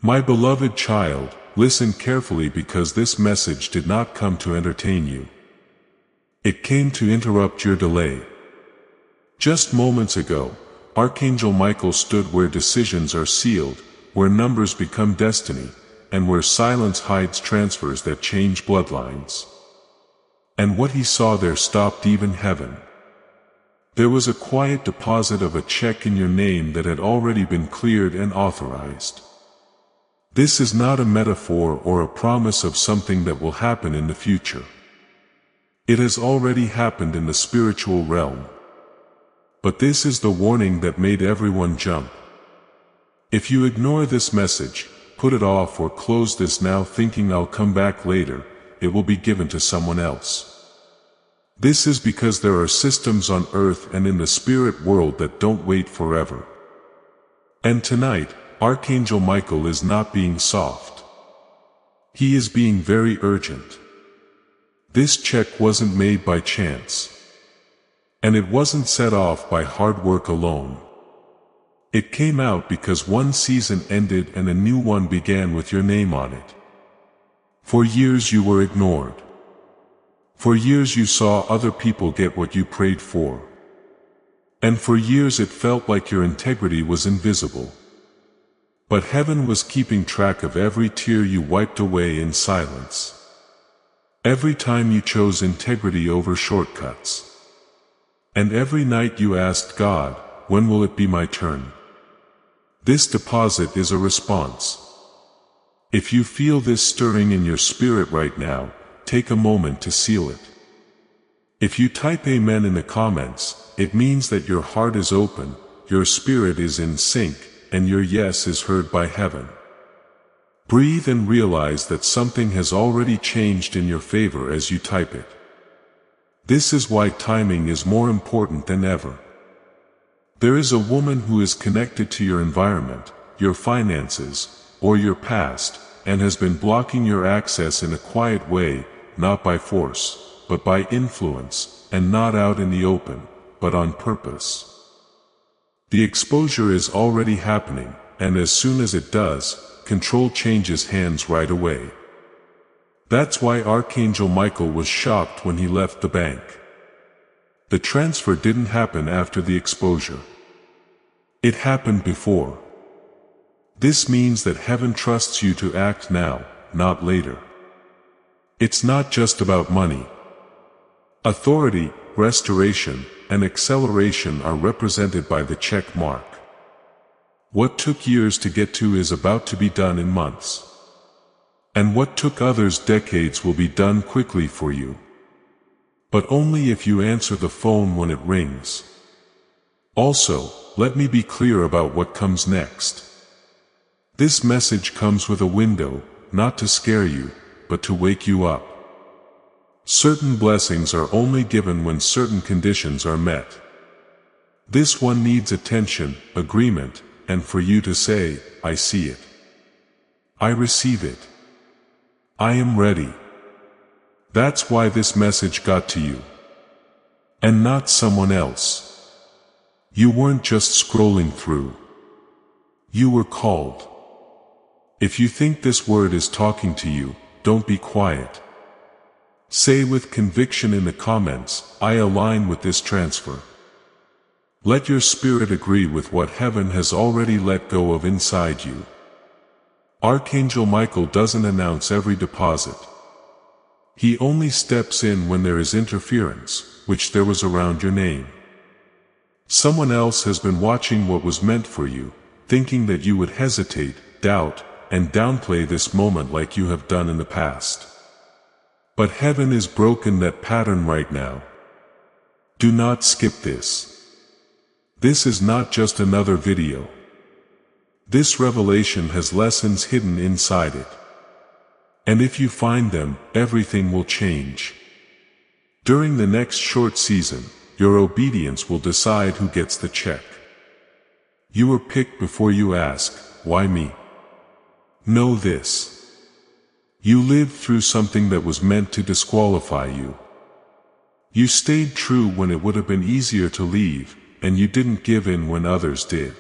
My beloved child, listen carefully because this message did not come to entertain you. It came to interrupt your delay. Just moments ago, Archangel Michael stood where decisions are sealed, where numbers become destiny, and where silence hides transfers that change bloodlines. And what he saw there stopped even heaven. There was a quiet deposit of a check in your name that had already been cleared and authorized. This is not a metaphor or a promise of something that will happen in the future. It has already happened in the spiritual realm. But this is the warning that made everyone jump. If you ignore this message, put it off or close this now thinking I'll come back later, it will be given to someone else. This is because there are systems on earth and in the spirit world that don't wait forever. And tonight, Archangel Michael is not being soft. He is being very urgent. This check wasn't made by chance. And it wasn't set off by hard work alone. It came out because one season ended and a new one began with your name on it. For years you were ignored. For years you saw other people get what you prayed for. And for years it felt like your integrity was invisible. But heaven was keeping track of every tear you wiped away in silence. Every time you chose integrity over shortcuts. And every night you asked God, when will it be my turn? This deposit is a response. If you feel this stirring in your spirit right now, take a moment to seal it. If you type Amen in the comments, it means that your heart is open, your spirit is in sync, and your yes is heard by heaven. Breathe and realize that something has already changed in your favor as you type it. This is why timing is more important than ever. There is a woman who is connected to your environment, your finances, or your past, and has been blocking your access in a quiet way, not by force, but by influence, and not out in the open, but on purpose. The exposure is already happening, and as soon as it does, control changes hands right away. That's why Archangel Michael was shocked when he left the bank. The transfer didn't happen after the exposure. It happened before. This means that heaven trusts you to act now, not later. It's not just about money. Authority, restoration, and acceleration are represented by the check mark. What took years to get to is about to be done in months. And what took others decades will be done quickly for you. But only if you answer the phone when it rings. Also, let me be clear about what comes next. This message comes with a window, not to scare you, but to wake you up. Certain blessings are only given when certain conditions are met. This one needs attention, agreement, and for you to say, I see it. I receive it. I am ready. That's why this message got to you. And not someone else. You weren't just scrolling through. You were called. If you think this word is talking to you, don't be quiet. Say with conviction in the comments, I align with this transfer. Let your spirit agree with what heaven has already let go of inside you. Archangel Michael doesn't announce every deposit. He only steps in when there is interference, which there was around your name. Someone else has been watching what was meant for you, thinking that you would hesitate, doubt, and downplay this moment like you have done in the past. But heaven is broken that pattern right now. Do not skip this. This is not just another video. This revelation has lessons hidden inside it. And if you find them, everything will change. During the next short season, your obedience will decide who gets the check. You were picked before you ask, why me? Know this. You lived through something that was meant to disqualify you. You stayed true when it would have been easier to leave, and you didn't give in when others did.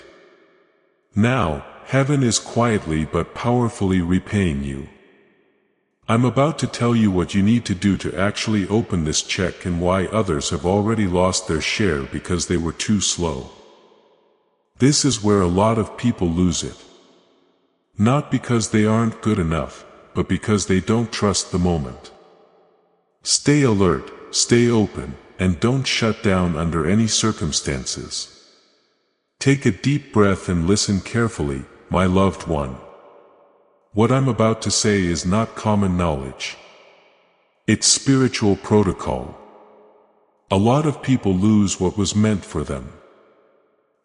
Now, heaven is quietly but powerfully repaying you. I'm about to tell you what you need to do to actually open this check and why others have already lost their share because they were too slow. This is where a lot of people lose it. Not because they aren't good enough, but because they don't trust the moment. Stay alert, stay open, and don't shut down under any circumstances. Take a deep breath and listen carefully, my loved one. What I'm about to say is not common knowledge. It's spiritual protocol. A lot of people lose what was meant for them.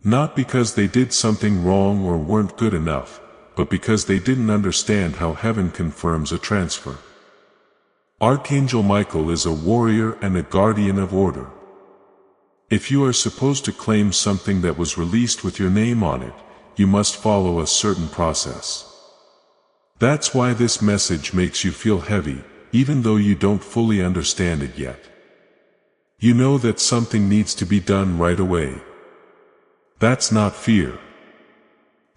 Not because they did something wrong or weren't good enough, but because they didn't understand how heaven confirms a transfer. Archangel Michael is a warrior and a guardian of order. If you are supposed to claim something that was released with your name on it, you must follow a certain process. That's why this message makes you feel heavy, even though you don't fully understand it yet. You know that something needs to be done right away. That's not fear.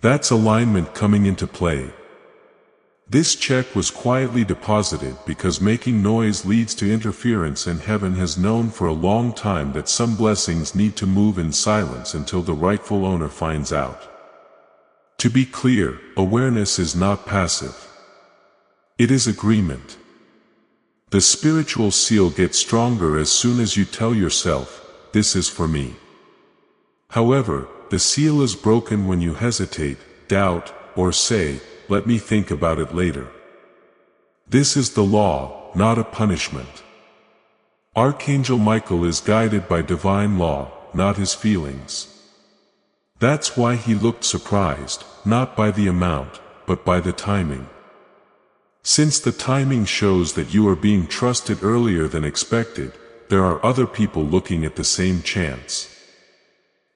That's alignment coming into play. This check was quietly deposited because making noise leads to interference, and heaven has known for a long time that some blessings need to move in silence until the rightful owner finds out. To be clear, awareness is not passive. It is agreement. The spiritual seal gets stronger as soon as you tell yourself, "This is for me." However, the seal is broken when you hesitate, doubt, or say, "Let me think about it later." This is the law, not a punishment. Archangel Michael is guided by divine law, not his feelings. That's why he looked surprised, not by the amount, but by the timing. Since the timing shows that you are being trusted earlier than expected, there are other people looking at the same chance.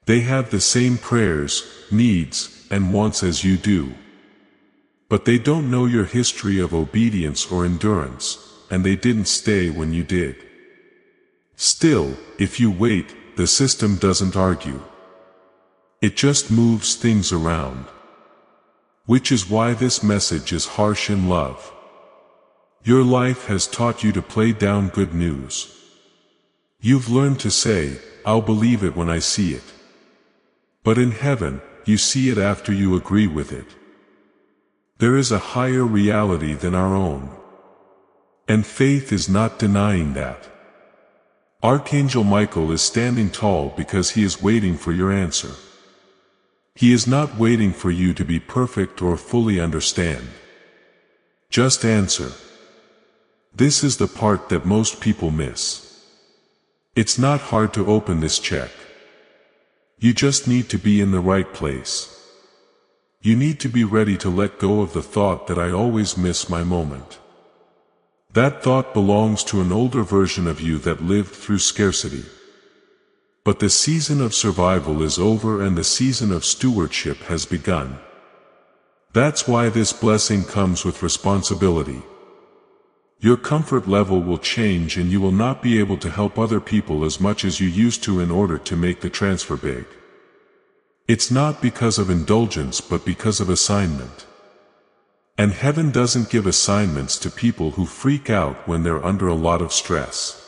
They have the same prayers, needs, and wants as you do. But they don't know your history of obedience or endurance, and they didn't stay when you did. Still, if you wait, the system doesn't argue. It just moves things around. Which is why this message is harsh in love. Your life has taught you to play down good news. You've learned to say, "I'll believe it when I see it." But in heaven, you see it after you agree with it. There is a higher reality than our own. And faith is not denying that. Archangel Michael is standing tall because he is waiting for your answer. He is not waiting for you to be perfect or fully understand. Just answer. This is the part that most people miss. It's not hard to open this check. You just need to be in the right place. You need to be ready to let go of the thought that I always miss my moment. That thought belongs to an older version of you that lived through scarcity. But the season of survival is over and the season of stewardship has begun. That's why this blessing comes with responsibility. Your comfort level will change and you will not be able to help other people as much as you used to in order to make the transfer big. It's not because of indulgence but because of assignment. And heaven doesn't give assignments to people who freak out when they're under a lot of stress.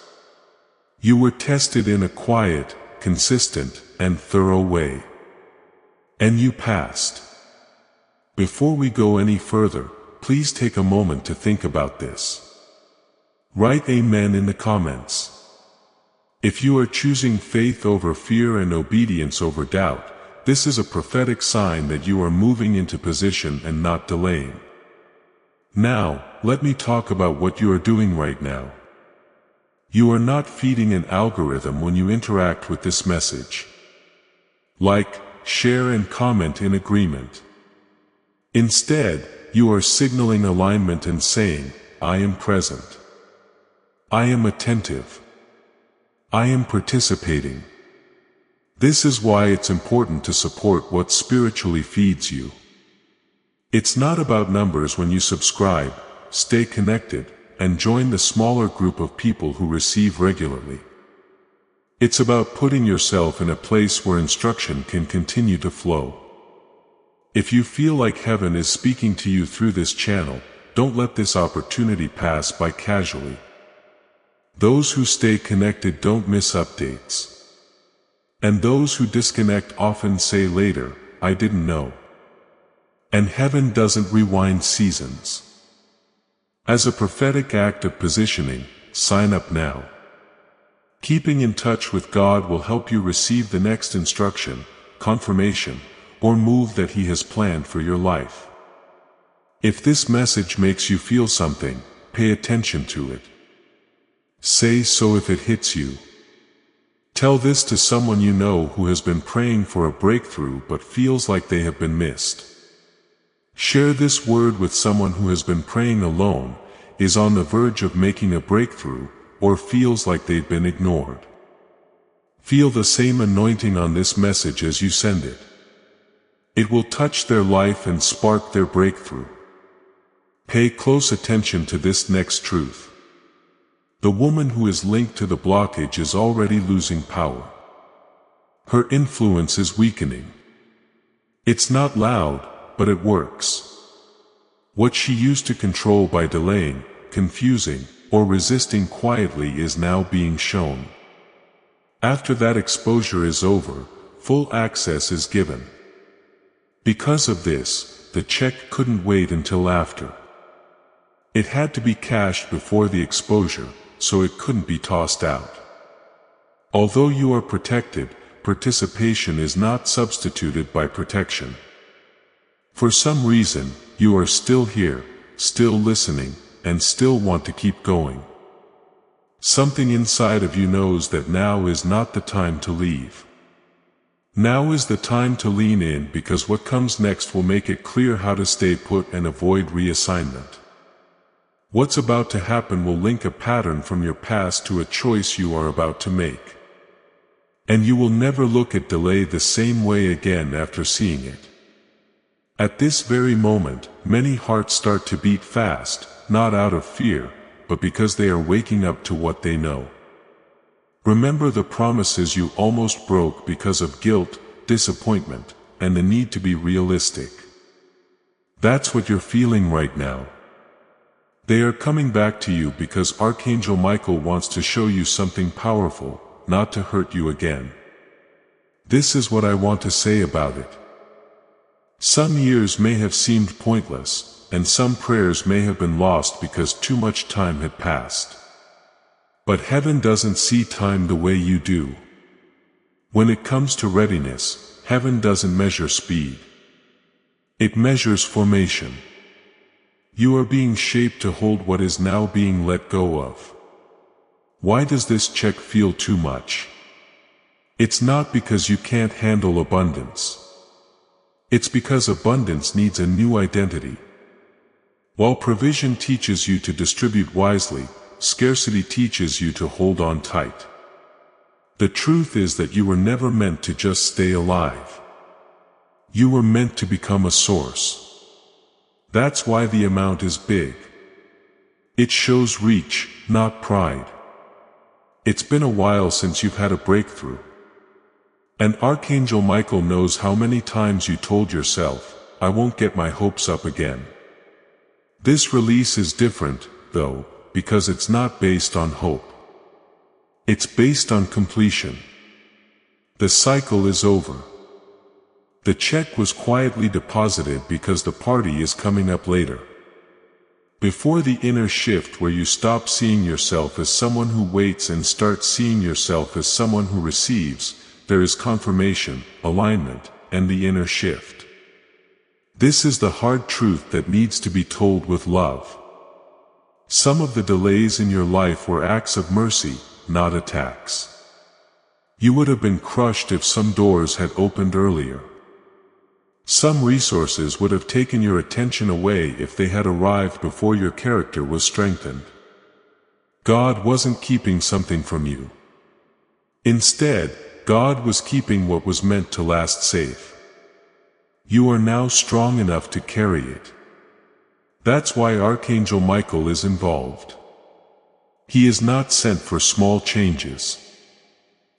You were tested in a quiet, consistent, and thorough way. And you passed. Before we go any further, please take a moment to think about this. Write Amen in the comments. If you are choosing faith over fear and obedience over doubt, this is a prophetic sign that you are moving into position and not delaying. Now, let me talk about what you are doing right now. You are not feeding an algorithm when you interact with this message. Like, share and comment in agreement. Instead, you are signaling alignment and saying, "I am present. I am attentive. I am participating." This is why it's important to support what spiritually feeds you. It's not about numbers when you subscribe, stay connected, and join the smaller group of people who receive regularly. It's about putting yourself in a place where instruction can continue to flow. If you feel like heaven is speaking to you through this channel, don't let this opportunity pass by casually. Those who stay connected don't miss updates. And those who disconnect often say later, "I didn't know." And heaven doesn't rewind seasons. As a prophetic act of positioning, sign up now. Keeping in touch with God will help you receive the next instruction, confirmation, or move that He has planned for your life. If this message makes you feel something, pay attention to it. Say so if it hits you. Tell this to someone you know who has been praying for a breakthrough but feels like they have been missed. Share this word with someone who has been praying alone, is on the verge of making a breakthrough, or feels like they've been ignored. Feel the same anointing on this message as you send it. It will touch their life and spark their breakthrough. Pay close attention to this next truth. The woman who is linked to the blockage is already losing power. Her influence is weakening. It's not loud, but it works. What she used to control by delaying, confusing, or resisting quietly is now being shown. After that exposure is over, full access is given. Because of this, the check couldn't wait until after. It had to be cashed before the exposure, so it couldn't be tossed out. Although you are protected, participation is not substituted by protection. For some reason, you are still here, still listening, and still want to keep going. Something inside of you knows that now is not the time to leave. Now is the time to lean in, because what comes next will make it clear how to stay put and avoid reassignment. What's about to happen will link a pattern from your past to a choice you are about to make. And you will never look at delay the same way again after seeing it. At this very moment, many hearts start to beat fast, not out of fear, but because they are waking up to what they know. Remember the promises you almost broke because of guilt, disappointment, and the need to be realistic. That's what you're feeling right now. They are coming back to you because Archangel Michael wants to show you something powerful, not to hurt you again. This is what I want to say about it. Some years may have seemed pointless, and some prayers may have been lost because too much time had passed. But heaven doesn't see time the way you do. When it comes to readiness, heaven doesn't measure speed. It measures formation. You are being shaped to hold what is now being let go of. Why does this check feel too much? It's not because you can't handle abundance. It's because abundance needs a new identity. While provision teaches you to distribute wisely, scarcity teaches you to hold on tight. The truth is that you were never meant to just stay alive. You were meant to become a source. That's why the amount is big. It shows reach, not pride. It's been a while since you've had a breakthrough. And Archangel Michael knows how many times you told yourself, "I won't get my hopes up again." This release is different, though, because it's not based on hope. It's based on completion. The cycle is over. The check was quietly deposited because the party is coming up later. Before the inner shift where you stop seeing yourself as someone who waits and start seeing yourself as someone who receives, there is confirmation, alignment, and the inner shift. This is the hard truth that needs to be told with love. Some of the delays in your life were acts of mercy, not attacks. You would have been crushed if some doors had opened earlier. Some resources would have taken your attention away if they had arrived before your character was strengthened. God wasn't keeping something from you. Instead, God was keeping what was meant to last safe. You are now strong enough to carry it. That's why Archangel Michael is involved. He is not sent for small changes.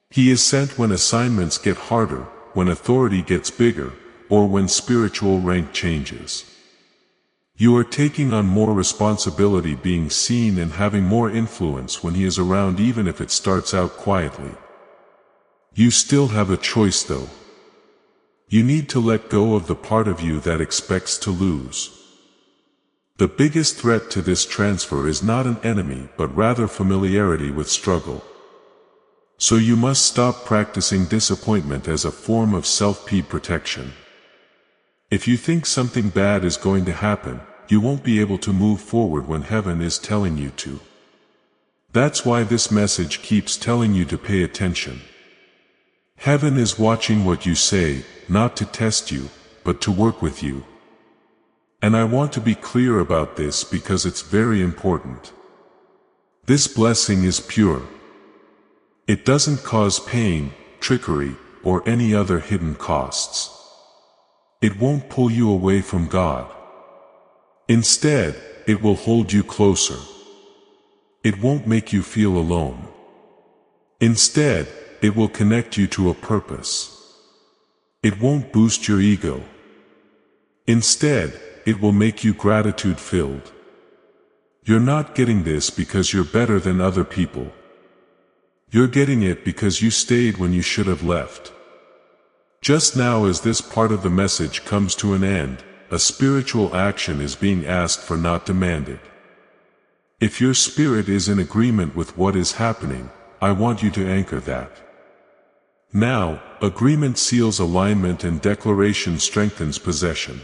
He is sent when assignments get harder, when authority gets bigger, or when spiritual rank changes. You are taking on more responsibility, being seen and having more influence when he is around, even if it starts out quietly. You still have a choice though. You need to let go of the part of you that expects to lose. The biggest threat to this transfer is not an enemy but rather familiarity with struggle. So you must stop practicing disappointment as a form of self-protection. If you think something bad is going to happen, you won't be able to move forward when heaven is telling you to. That's why this message keeps telling you to pay attention. Heaven is watching what you say, not to test you, but to work with you. And I want to be clear about this because it's very important. This blessing is pure. It doesn't cause pain, trickery, or any other hidden costs. It won't pull you away from God. Instead, it will hold you closer. It won't make you feel alone. Instead, it will connect you to a purpose. It won't boost your ego. Instead, it will make you gratitude-filled. You're not getting this because you're better than other people. You're getting it because you stayed when you should have left. Just now, as this part of the message comes to an end, a spiritual action is being asked for, not demanded. If your spirit is in agreement with what is happening, I want you to anchor that. Now, agreement seals alignment and declaration strengthens possession.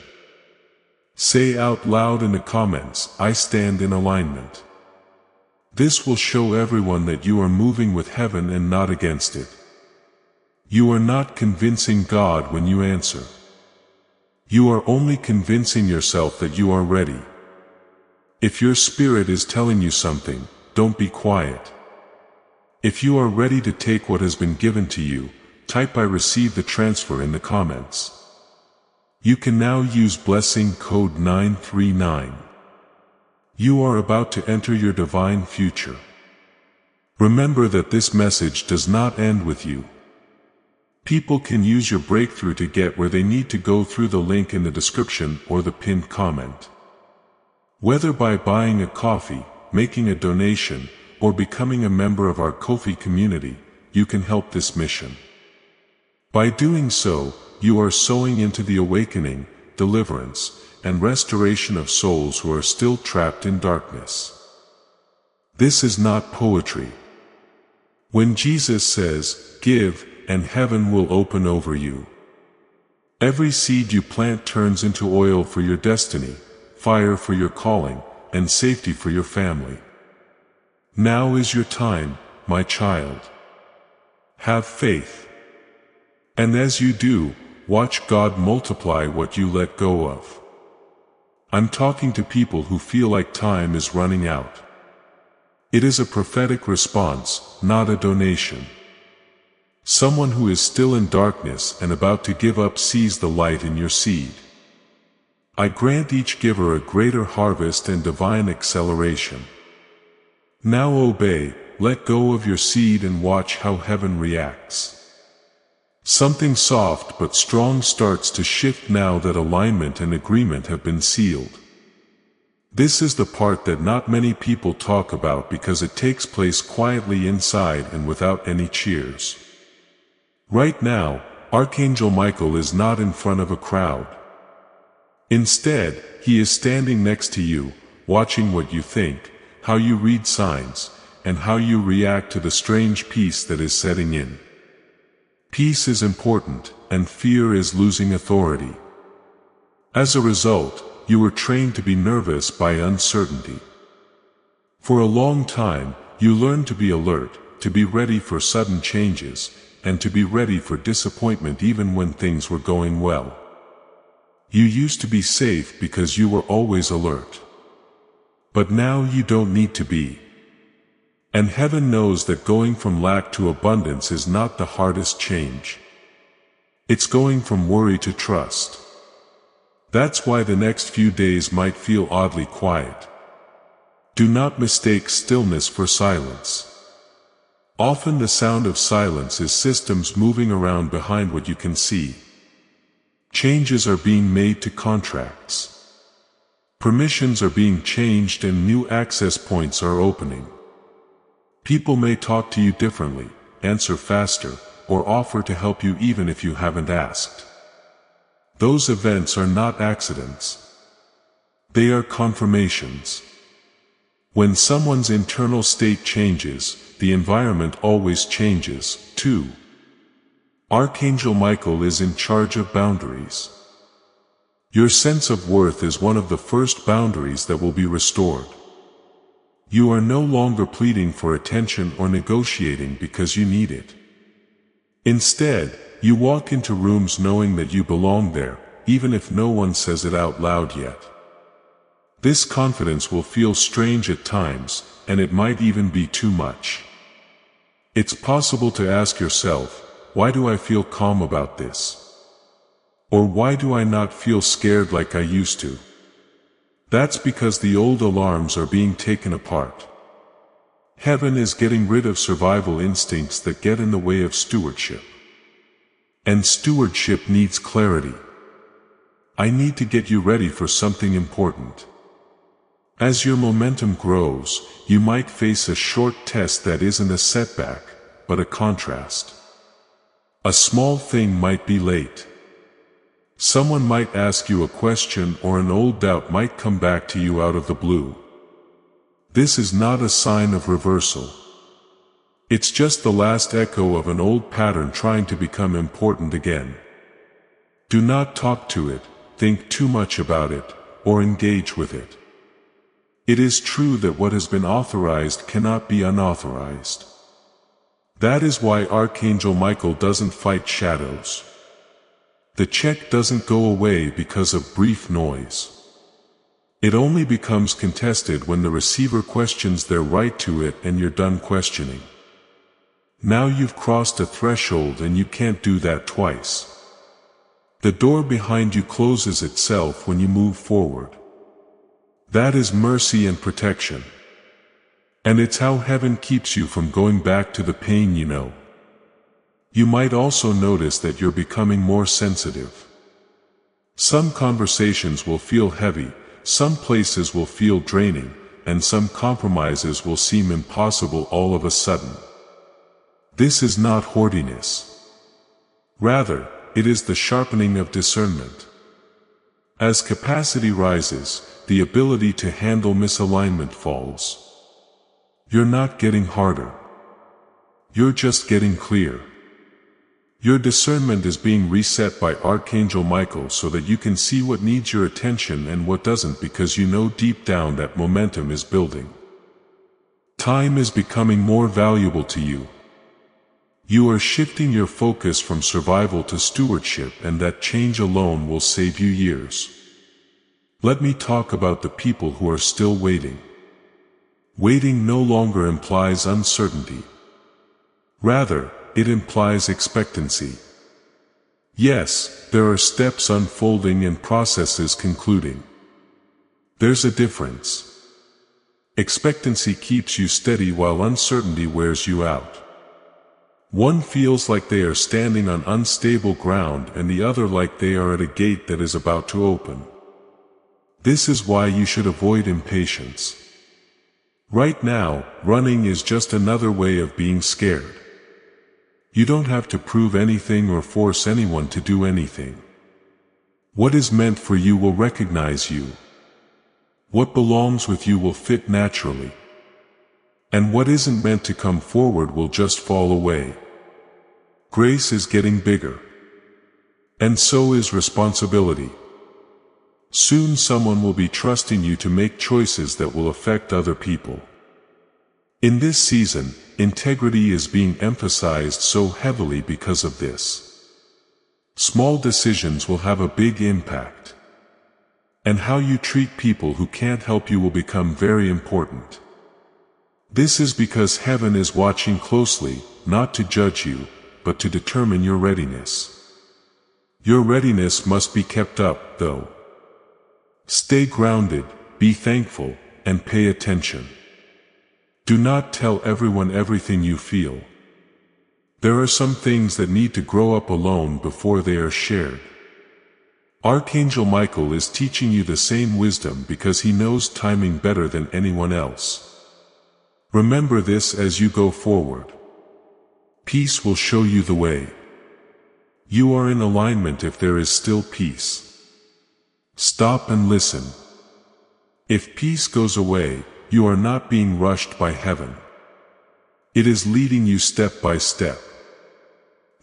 Say out loud in the comments, I stand in alignment. This will show everyone that you are moving with heaven and not against it. You are not convincing God when you answer. You are only convincing yourself that you are ready. If your spirit is telling you something, don't be quiet. If you are ready to take what has been given to you, type I receive the transfer in the comments. You can now use blessing code 939. You are about to enter your divine future. Remember that this message does not end with you. People can use your breakthrough to get where they need to go through the link in the description or the pinned comment. Whether by buying a coffee, making a donation, or becoming a member of our Ko-fi community, you can help this mission. By doing so, you are sowing into the awakening, deliverance, and restoration of souls who are still trapped in darkness. This is not poetry. When Jesus says, "Give, and heaven will open over you," every seed you plant turns into oil for your destiny, fire for your calling, and safety for your family. Now is your time, my child. Have faith. And as you do, watch God multiply what you let go of. I'm talking to people who feel like time is running out. It is a prophetic response, not a donation. Someone who is still in darkness and about to give up sees the light in your seed. I grant each giver a greater harvest and divine acceleration. Now obey, let go of your seed and watch how heaven reacts. Something soft but strong starts to shift now that alignment and agreement have been sealed. This is the part that not many people talk about because it takes place quietly inside and without any cheers. Right now, Archangel Michael is not in front of a crowd. Instead, he is standing next to you, watching what you think, how you read signs, and how you react to the strange peace that is setting in. Peace is important, and fear is losing authority. As a result, you were trained to be nervous by uncertainty. For a long time, you learned to be alert, to be ready for sudden changes, and to be ready for disappointment even when things were going well. You used to be safe because you were always alert. But now you don't need to be. And heaven knows that going from lack to abundance is not the hardest change. It's going from worry to trust. That's why the next few days might feel oddly quiet. Do not mistake stillness for silence. Often the sound of silence is systems moving around behind what you can see. Changes are being made to contracts. Permissions are being changed and new access points are opening. People may talk to you differently, answer faster, or offer to help you even if you haven't asked. Those events are not accidents. They are confirmations. When someone's internal state changes, the environment always changes, too. Archangel Michael is in charge of boundaries. Your sense of worth is one of the first boundaries that will be restored. You are no longer pleading for attention or negotiating because you need it. Instead, you walk into rooms knowing that you belong there, even if no one says it out loud yet. This confidence will feel strange at times, and it might even be too much. It's possible to ask yourself, why do I feel calm about this? Or why do I not feel scared like I used to? That's because the old alarms are being taken apart. Heaven is getting rid of survival instincts that get in the way of stewardship. And stewardship needs clarity. I need to get you ready for something important. As your momentum grows, you might face a short test that isn't a setback, but a contrast. A small thing might be late. Someone might ask you a question or an old doubt might come back to you out of the blue. This is not a sign of reversal. It's just the last echo of an old pattern trying to become important again. Do not talk to it, think too much about it, or engage with it. It is true that what has been authorized cannot be unauthorized. That is why Archangel Michael doesn't fight shadows. The check doesn't go away because of brief noise. It only becomes contested when the receiver questions their right to it and you're done questioning. Now you've crossed a threshold and you can't do that twice. The door behind you closes itself when you move forward. That is mercy and protection. And it's how heaven keeps you from going back to the pain you know. You might also notice that you're becoming more sensitive. Some conversations will feel heavy, some places will feel draining, and some compromises will seem impossible all of a sudden. This is not hoardiness. Rather, it is the sharpening of discernment. As capacity rises, the ability to handle misalignment falls. You're not getting harder. You're just getting clear. Your discernment is being reset by Archangel Michael so that you can see what needs your attention and what doesn't, because you know deep down that momentum is building. Time is becoming more valuable to you. You are shifting your focus from survival to stewardship, and that change alone will save you years. Let me talk about the people who are still waiting. Waiting no longer implies uncertainty. Rather, it implies expectancy. Yes, there are steps unfolding and processes concluding. There's a difference. Expectancy keeps you steady while uncertainty wears you out. One feels like they are standing on unstable ground and the other like they are at a gate that is about to open. This is why you should avoid impatience. Right now, running is just another way of being scared. You don't have to prove anything or force anyone to do anything. What is meant for you will recognize you. What belongs with you will fit naturally. And what isn't meant to come forward will just fall away. Grace is getting bigger. And so is responsibility. Soon someone will be trusting you to make choices that will affect other people. In this season, integrity is being emphasized so heavily because of this. Small decisions will have a big impact. And how you treat people who can't help you will become very important. This is because heaven is watching closely, not to judge you, but to determine your readiness. Your readiness must be kept up, though. Stay grounded, be thankful, and pay attention. Do not tell everyone everything you feel. There are some things that need to grow up alone before they are shared. Archangel Michael is teaching you the same wisdom because he knows timing better than anyone else. Remember this as you go forward. Peace will show you the way. You are in alignment if there is still peace. Stop and listen. If peace goes away, you are not being rushed by heaven. It is leading you step by step.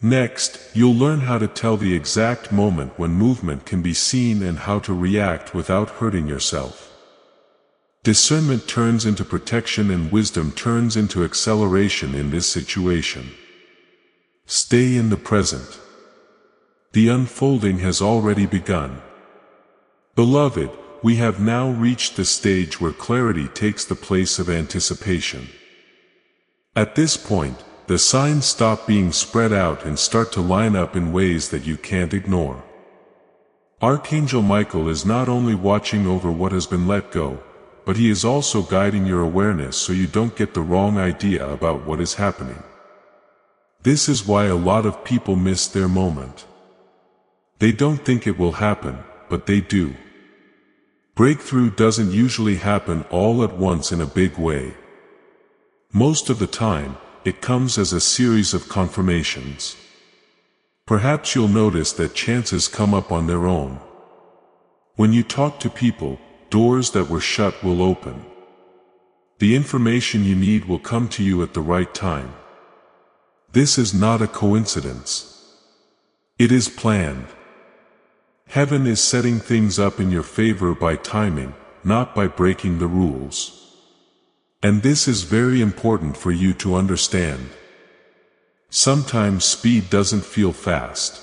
Next, you'll learn how to tell the exact moment when movement can be seen and how to react without hurting yourself. Discernment turns into protection and wisdom turns into acceleration in this situation. Stay in the present. The unfolding has already begun. Beloved, we have now reached the stage where clarity takes the place of anticipation. At this point, the signs stop being spread out and start to line up in ways that you can't ignore. Archangel Michael is not only watching over what has been let go, but he is also guiding your awareness so you don't get the wrong idea about what is happening. This is why a lot of people miss their moment. They don't think it will happen, but they do. Breakthrough doesn't usually happen all at once in a big way. Most of the time, it comes as a series of confirmations. Perhaps you'll notice that chances come up on their own. When you talk to people, doors that were shut will open. The information you need will come to you at the right time. This is not a coincidence. It is planned. Heaven is setting things up in your favor by timing, not by breaking the rules. And this is very important for you to understand. Sometimes speed doesn't feel fast.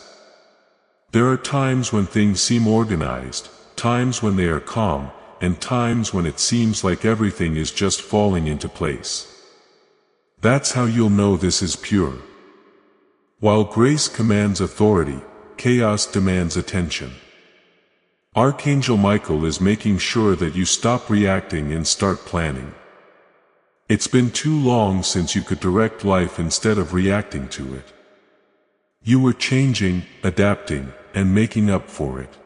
There are times when things seem organized, times when they are calm, and times when it seems like everything is just falling into place. That's how you'll know this is pure. While grace commands authority, chaos demands attention. Archangel Michael is making sure that you stop reacting and start planning. It's been too long since you could direct life instead of reacting to it. You were changing, adapting, and making up for it.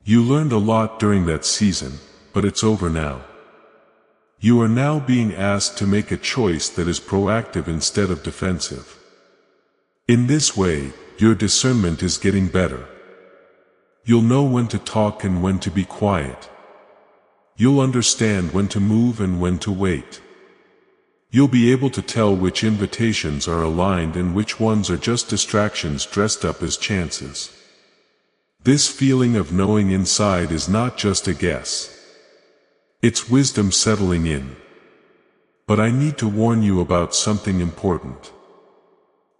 You learned a lot during that season, but it's over now. You are now being asked to make a choice that is proactive instead of defensive. In this way, your discernment is getting better. You'll know when to talk and when to be quiet. You'll understand when to move and when to wait. You'll be able to tell which invitations are aligned and which ones are just distractions dressed up as chances. This feeling of knowing inside is not just a guess. It's wisdom settling in. But I need to warn you about something important.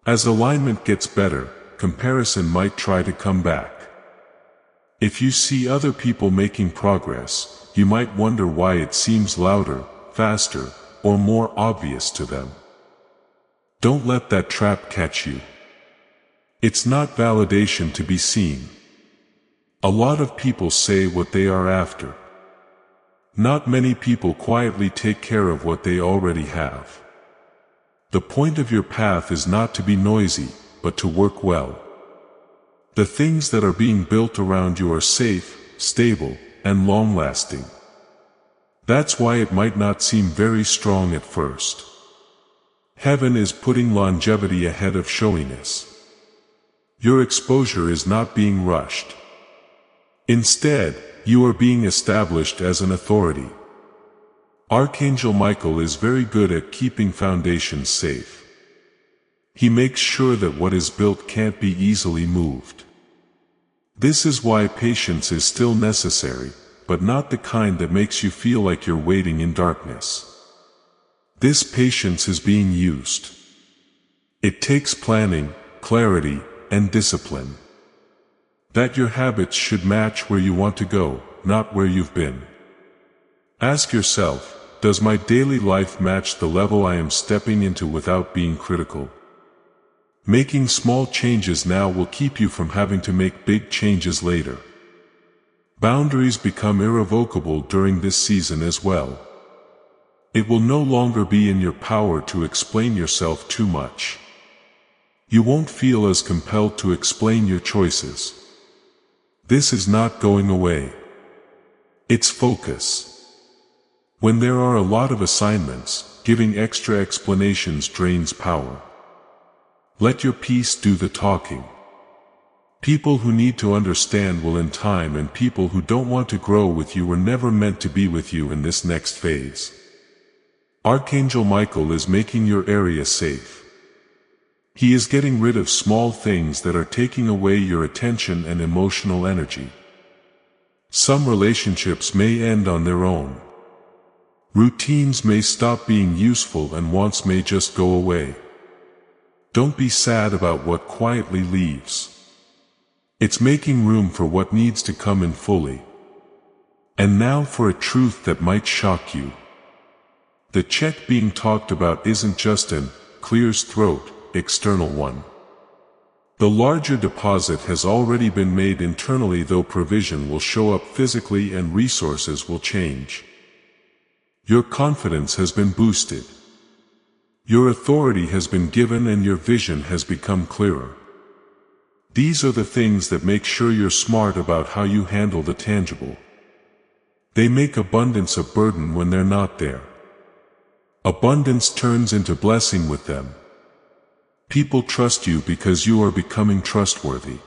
As alignment gets better, comparison might try to come back. If you see other people making progress, you might wonder why it seems louder, faster, or more obvious to them. Don't let that trap catch you. It's not validation to be seen. A lot of people say what they are after. Not many people quietly take care of what they already have. The point of your path is not to be noisy, but to work well. The things that are being built around you are safe, stable, and long-lasting. That's why it might not seem very strong at first. Heaven is putting longevity ahead of showiness. Your exposure is not being rushed. Instead, you are being established as an authority. Archangel Michael is very good at keeping foundations safe. He makes sure that what is built can't be easily moved. This is why patience is still necessary, but not the kind that makes you feel like you're waiting in darkness. This patience is being used. It takes planning, clarity, and discipline. That your habits should match where you want to go, not where you've been. Ask yourself, does my daily life match the level I am stepping into without being critical? Making small changes now will keep you from having to make big changes later. Boundaries become irrevocable during this season as well. It will no longer be in your power to explain yourself too much. You won't feel as compelled to explain your choices. This is not going away. It's focus. When there are a lot of assignments, giving extra explanations drains power. Let your peace do the talking. People who need to understand will in time, and people who don't want to grow with you were never meant to be with you in this next phase. Archangel Michael is making your area safe. He is getting rid of small things that are taking away your attention and emotional energy. Some relationships may end on their own. Routines may stop being useful and wants may just go away. Don't be sad about what quietly leaves. It's making room for what needs to come in fully. And now for a truth that might shock you. The check being talked about isn't just an clear's throat, external one. The larger deposit has already been made internally, though provision will show up physically and resources will change. Your confidence has been boosted. Your authority has been given and your vision has become clearer. These are the things that make sure you're smart about how you handle the tangible. They make abundance a burden when they're not there. Abundance turns into blessing with them. People trust you because you are becoming trustworthy.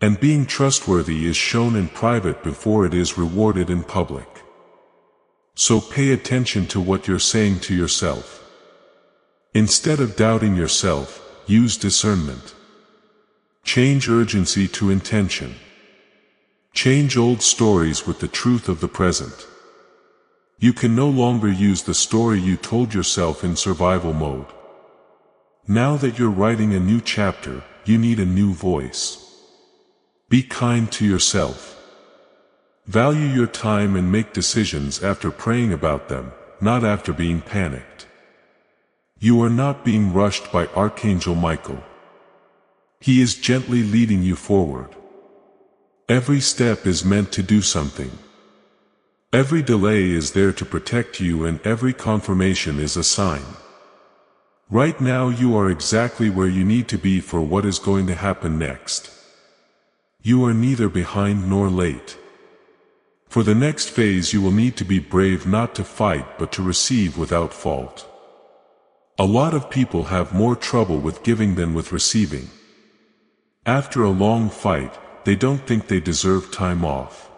And being trustworthy is shown in private before it is rewarded in public. So pay attention to what you're saying to yourself. Instead of doubting yourself, use discernment. Change urgency to intention. Change old stories with the truth of the present. You can no longer use the story you told yourself in survival mode. Now that you're writing a new chapter, you need a new voice. Be kind to yourself. Value your time and make decisions after praying about them, not after being panicked. You are not being rushed by Archangel Michael. He is gently leading you forward. Every step is meant to do something. Every delay is there to protect you, and every confirmation is a sign. Right now you are exactly where you need to be for what is going to happen next. You are neither behind nor late. For the next phase you will need to be brave, not to fight but to receive without fault. A lot of people have more trouble with giving than with receiving. After a long fight, they don't think they deserve time off.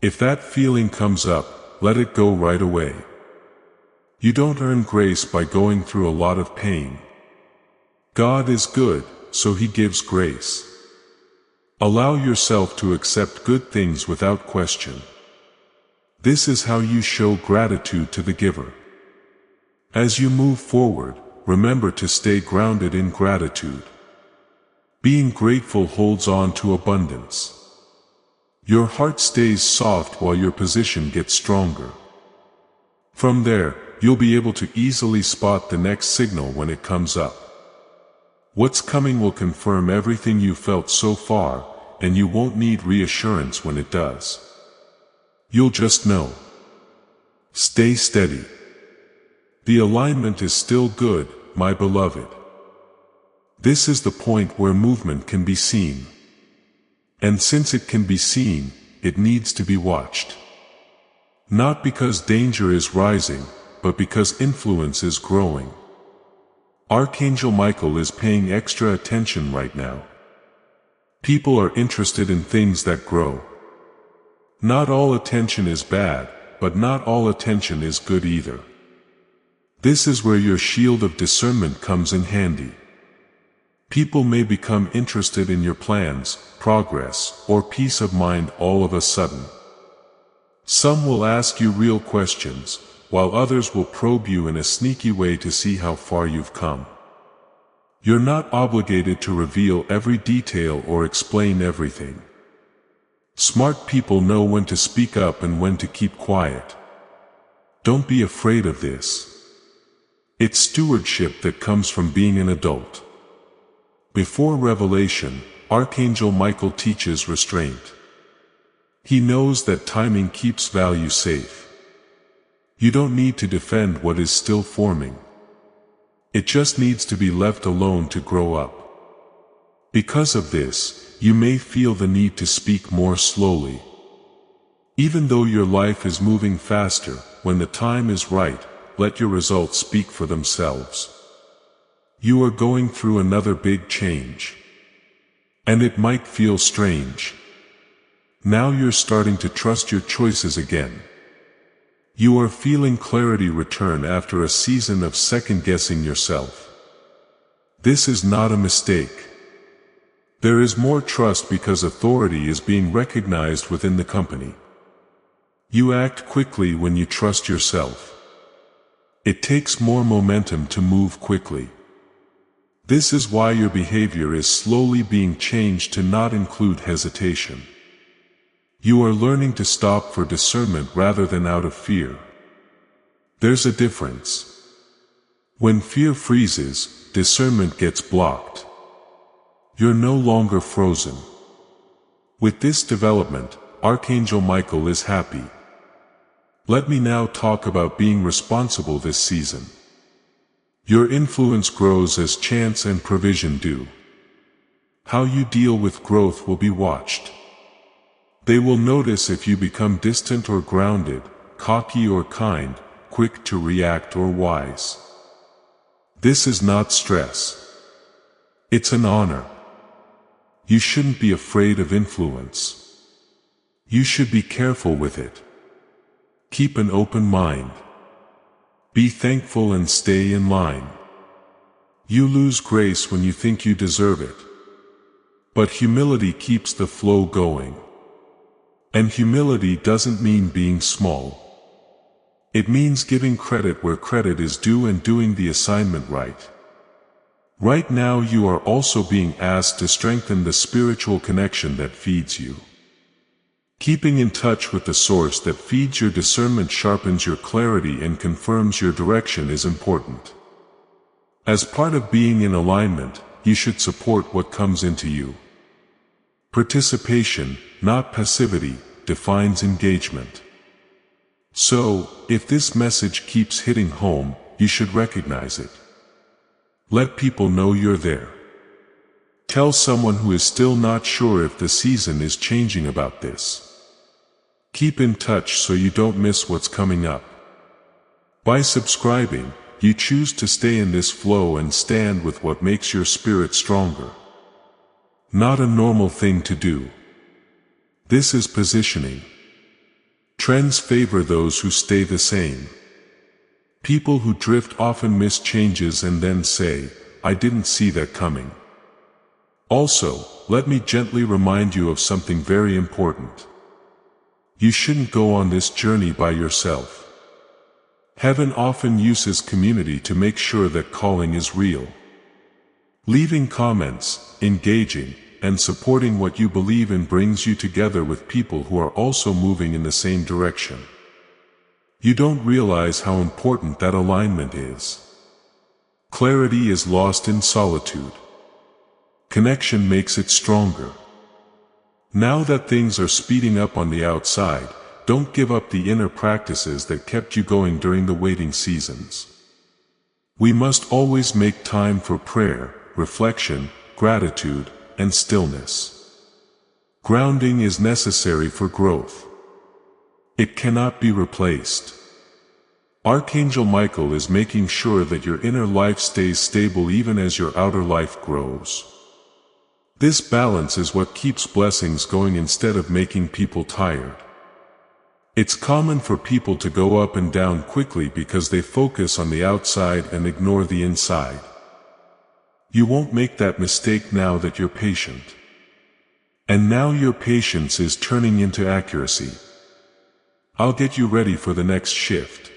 If that feeling comes up, let it go right away. You don't earn grace by going through a lot of pain. God is good, so He gives grace. Allow yourself to accept good things without question. This is how you show gratitude to the giver. As you move forward, remember to stay grounded in gratitude. Being grateful holds on to abundance. Your heart stays soft while your position gets stronger. From there, you'll be able to easily spot the next signal when it comes up. What's coming will confirm everything you felt so far, and you won't need reassurance when it does. You'll just know. Stay steady. The alignment is still good, my beloved. This is the point where movement can be seen. And since it can be seen, it needs to be watched. Not because danger is rising, but because influence is growing. Archangel Michael is paying extra attention right now. People are interested in things that grow. Not all attention is bad, but not all attention is good either. This is where your shield of discernment comes in handy. People may become interested in your plans, progress, or peace of mind all of a sudden. Some will ask you real questions, while others will probe you in a sneaky way to see how far you've come. You're not obligated to reveal every detail or explain everything. Smart people know when to speak up and when to keep quiet. Don't be afraid of this. It's stewardship that comes from being an adult. Before revelation, Archangel Michael teaches restraint. He knows that timing keeps value safe. You don't need to defend what is still forming. It just needs to be left alone to grow up. Because of this, you may feel the need to speak more slowly. Even though your life is moving faster, when the time is right, let your results speak for themselves. You are going through another big change. And it might feel strange. Now you're starting to trust your choices again. You are feeling clarity return after a season of second-guessing yourself. This is not a mistake. There is more trust because authority is being recognized within the company. You act quickly when you trust yourself. It takes more momentum to move quickly. This is why your behavior is slowly being changed to not include hesitation. You are learning to stop for discernment rather than out of fear. There's a difference. When fear freezes, discernment gets blocked. You're no longer frozen. With this development, Archangel Michael is happy. Let me now talk about being responsible this season. Your influence grows as chance and provision do. How you deal with growth will be watched. They will notice if you become distant or grounded, cocky or kind, quick to react or wise. This is not stress. It's an honor. You shouldn't be afraid of influence. You should be careful with it. Keep an open mind. Be thankful and stay in line. You lose grace when you think you deserve it. But humility keeps the flow going. And humility doesn't mean being small. It means giving credit where credit is due and doing the assignment right. Right now you are also being asked to strengthen the spiritual connection that feeds you. Keeping in touch with the source that feeds your discernment sharpens your clarity and confirms your direction is important. As part of being in alignment, you should support what comes into you. Participation, not passivity, defines engagement. So, if this message keeps hitting home, you should recognize it. Let people know you're there. Tell someone who is still not sure if the season is changing about this. Keep in touch so you don't miss what's coming up. By subscribing, you choose to stay in this flow and stand with what makes your spirit stronger. Not a normal thing to do. This is positioning. Trends favor those who stay the same. People who drift often miss changes and then say, "I didn't see that coming." Also, let me gently remind you of something very important. You shouldn't go on this journey by yourself. Heaven often uses community to make sure that calling is real. Leaving comments, engaging, and supporting what you believe in brings you together with people who are also moving in the same direction. You don't realize how important that alignment is. Clarity is lost in solitude. Connection makes it stronger. Now that things are speeding up on the outside, don't give up the inner practices that kept you going during the waiting seasons. We must always make time for prayer, reflection, gratitude, and stillness. Grounding is necessary for growth. It cannot be replaced. Archangel Michael is making sure that your inner life stays stable even as your outer life grows. This balance is what keeps blessings going instead of making people tired. It's common for people to go up and down quickly because they focus on the outside and ignore the inside. You won't make that mistake now that you're patient. And now your patience is turning into accuracy. I'll get you ready for the next shift.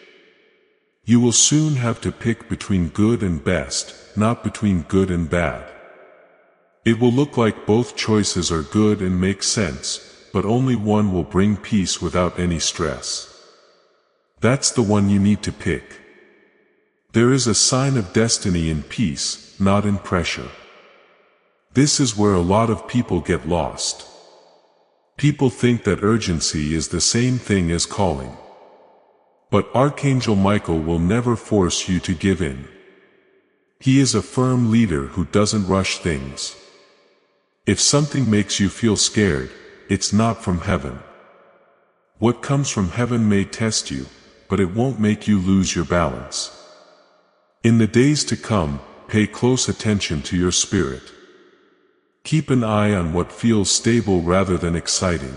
You will soon have to pick between good and best, not between good and bad. It will look like both choices are good and make sense, but only one will bring peace without any stress. That's the one you need to pick. There is a sign of destiny in peace, not in pressure. This is where a lot of people get lost. People think that urgency is the same thing as calling. But Archangel Michael will never force you to give in. He is a firm leader who doesn't rush things. If something makes you feel scared, it's not from heaven. What comes from heaven may test you, but it won't make you lose your balance. In the days to come, pay close attention to your spirit. Keep an eye on what feels stable rather than exciting.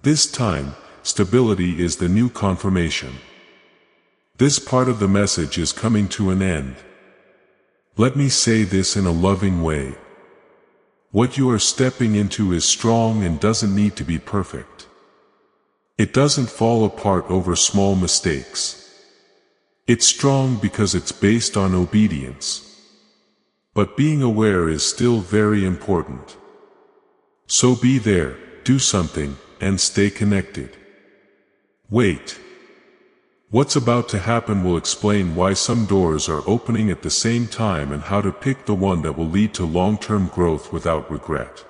This time, stability is the new confirmation. This part of the message is coming to an end. Let me say this in a loving way. What you are stepping into is strong and doesn't need to be perfect. It doesn't fall apart over small mistakes. It's strong because it's based on obedience. But being aware is still very important. So be there, do something, and stay connected. Wait. What's about to happen will explain why some doors are opening at the same time and how to pick the one that will lead to long-term growth without regret.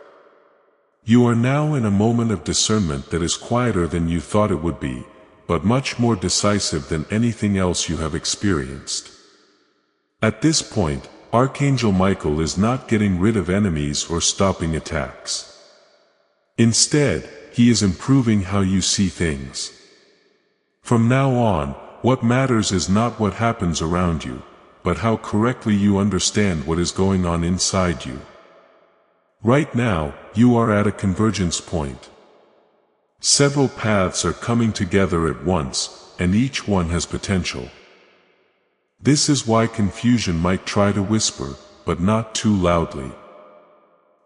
You are now in a moment of discernment that is quieter than you thought it would be, but much more decisive than anything else you have experienced. At this point, Archangel Michael is not getting rid of enemies or stopping attacks. Instead, he is improving how you see things. From now on, what matters is not what happens around you, but how correctly you understand what is going on inside you. Right now, you are at a convergence point. Several paths are coming together at once, and each one has potential. This is why confusion might try to whisper, but not too loudly.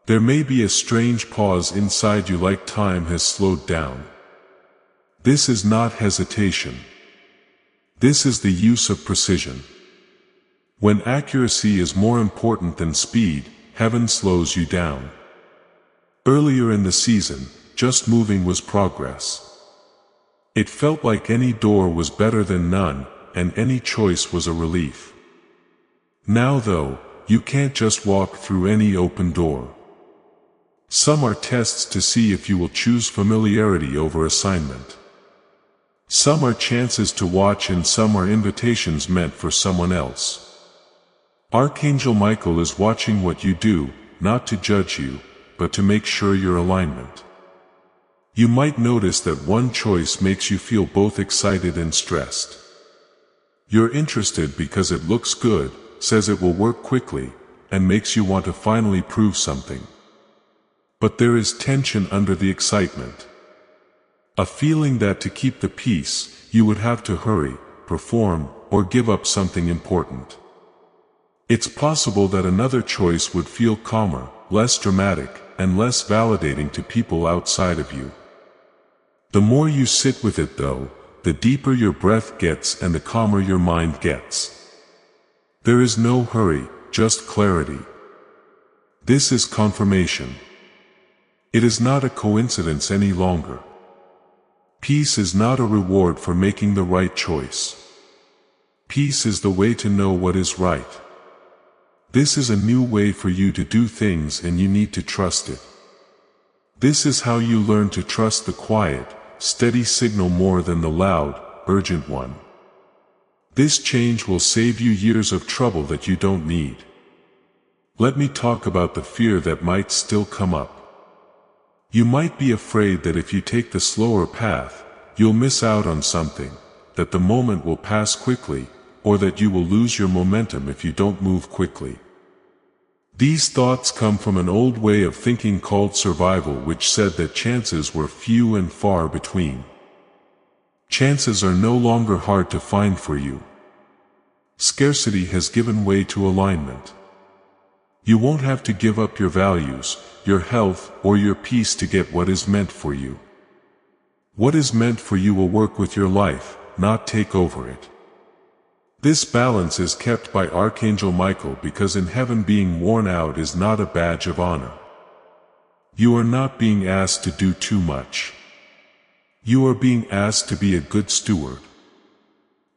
There may be a strange pause inside you, like time has slowed down. This is not hesitation. This is the use of precision. When accuracy is more important than speed, heaven slows you down. Earlier in the season, just moving was progress. It felt like any door was better than none, and any choice was a relief. Now though, you can't just walk through any open door. Some are tests to see if you will choose familiarity over assignment. Some are chances to watch, and some are invitations meant for someone else. Archangel Michael is watching what you do, not to judge you, but to make sure your alignment. You might notice that one choice makes you feel both excited and stressed. You're interested because it looks good, says it will work quickly, and makes you want to finally prove something. But there is tension under the excitement. A feeling that to keep the peace, you would have to hurry, perform, or give up something important. It's possible that another choice would feel calmer, less dramatic, and less validating to people outside of you. The more you sit with it though, the deeper your breath gets and the calmer your mind gets. There is no hurry, just clarity. This is confirmation. It is not a coincidence any longer. Peace is not a reward for making the right choice. Peace is the way to know what is right. This is a new way for you to do things, and you need to trust it. This is how you learn to trust the quiet, steady signal more than the loud, urgent one. This change will save you years of trouble that you don't need. Let me talk about the fear that might still come up. You might be afraid that if you take the slower path, you'll miss out on something, that the moment will pass quickly, or that you will lose your momentum if you don't move quickly. These thoughts come from an old way of thinking called survival, which said that chances were few and far between. Chances are no longer hard to find for you. Scarcity has given way to alignment. You won't have to give up your values, your health, or your peace to get what is meant for you. What is meant for you will work with your life, not take over it. This balance is kept by Archangel Michael, because in heaven being worn out is not a badge of honor. You are not being asked to do too much. You are being asked to be a good steward.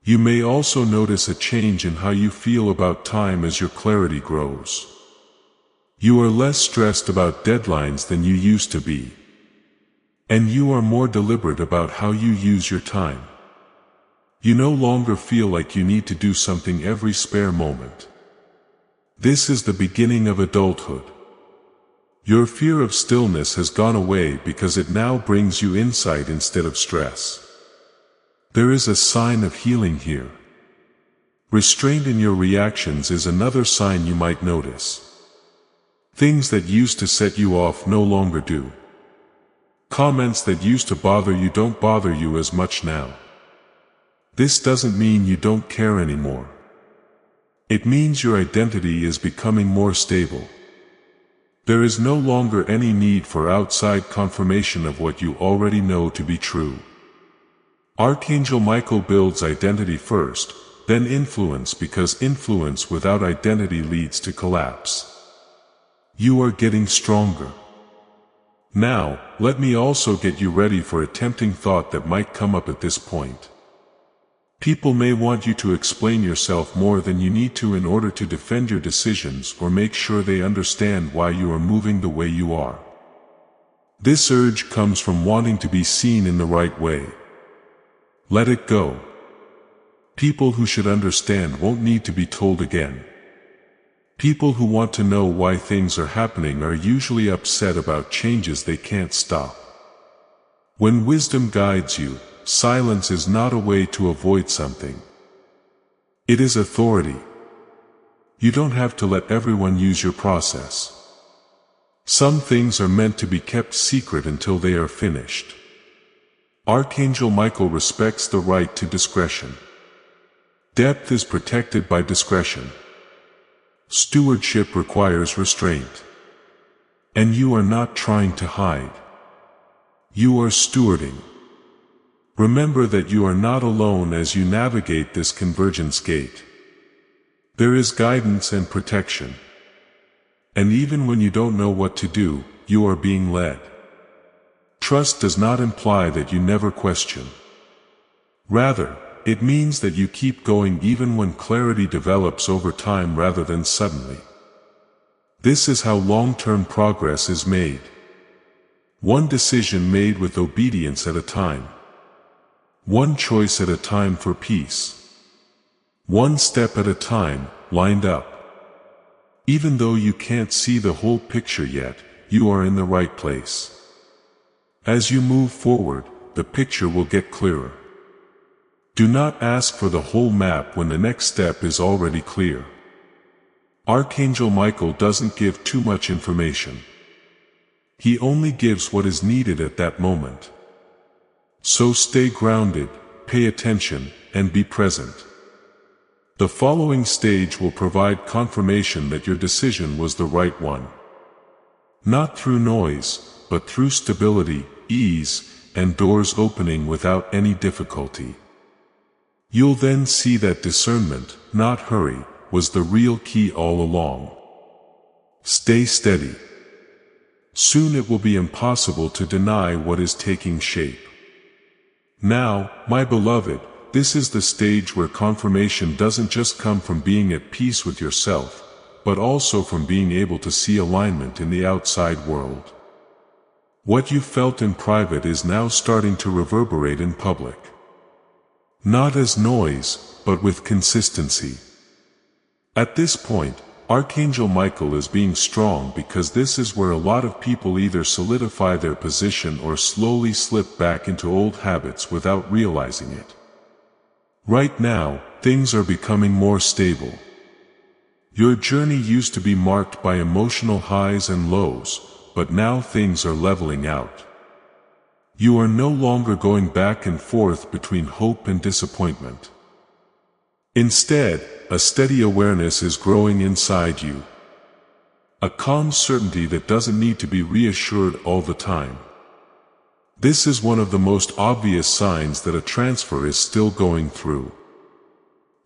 You may also notice a change in how you feel about time as your clarity grows. You are less stressed about deadlines than you used to be. And you are more deliberate about how you use your time. You no longer feel like you need to do something every spare moment. This is the beginning of adulthood. Your fear of stillness has gone away because it now brings you insight instead of stress. There is a sign of healing here. Restraint in your reactions is another sign you might notice. Things that used to set you off no longer do. Comments that used to bother you don't bother you as much now. This doesn't mean you don't care anymore. It means your identity is becoming more stable. There is no longer any need for outside confirmation of what you already know to be true. Archangel Michael builds identity first, then influence, because influence without identity leads to collapse. You are getting stronger. Now, let me also get you ready for a tempting thought that might come up at this point. People may want you to explain yourself more than you need to in order to defend your decisions or make sure they understand why you are moving the way you are. This urge comes from wanting to be seen in the right way. Let it go. People who should understand won't need to be told again. People who want to know why things are happening are usually upset about changes they can't stop. When wisdom guides you, silence is not a way to avoid something. It is authority. You don't have to let everyone use your process. Some things are meant to be kept secret until they are finished. Archangel Michael respects the right to discretion. Depth is protected by discretion. Stewardship requires restraint. And you are not trying to hide. You are stewarding. Remember that you are not alone as you navigate this convergence gate. There is guidance and protection. And even when you don't know what to do, you are being led. Trust does not imply that you never question. Rather, it means that you keep going even when clarity develops over time rather than suddenly. This is how long-term progress is made. One decision made with obedience at a time. One choice at a time for peace. One step at a time, lined up. Even though you can't see the whole picture yet, you are in the right place. As you move forward, the picture will get clearer. Do not ask for the whole map when the next step is already clear. Archangel Michael doesn't give too much information. He only gives what is needed at that moment. So stay grounded, pay attention, and be present. The following stage will provide confirmation that your decision was the right one. Not through noise, but through stability, ease, and doors opening without any difficulty. You'll then see that discernment, not hurry, was the real key all along. Stay steady. Soon it will be impossible to deny what is taking shape. Now, my beloved, this is the stage where confirmation doesn't just come from being at peace with yourself, but also from being able to see alignment in the outside world. What you felt in private is now starting to reverberate in public. Not as noise, but with consistency. At this point, Archangel Michael is being strong because this is where a lot of people either solidify their position or slowly slip back into old habits without realizing it. Right now, things are becoming more stable. Your journey used to be marked by emotional highs and lows, but now things are leveling out. You are no longer going back and forth between hope and disappointment. Instead, a steady awareness is growing inside you. A calm certainty that doesn't need to be reassured all the time. This is one of the most obvious signs that a transfer is still going through.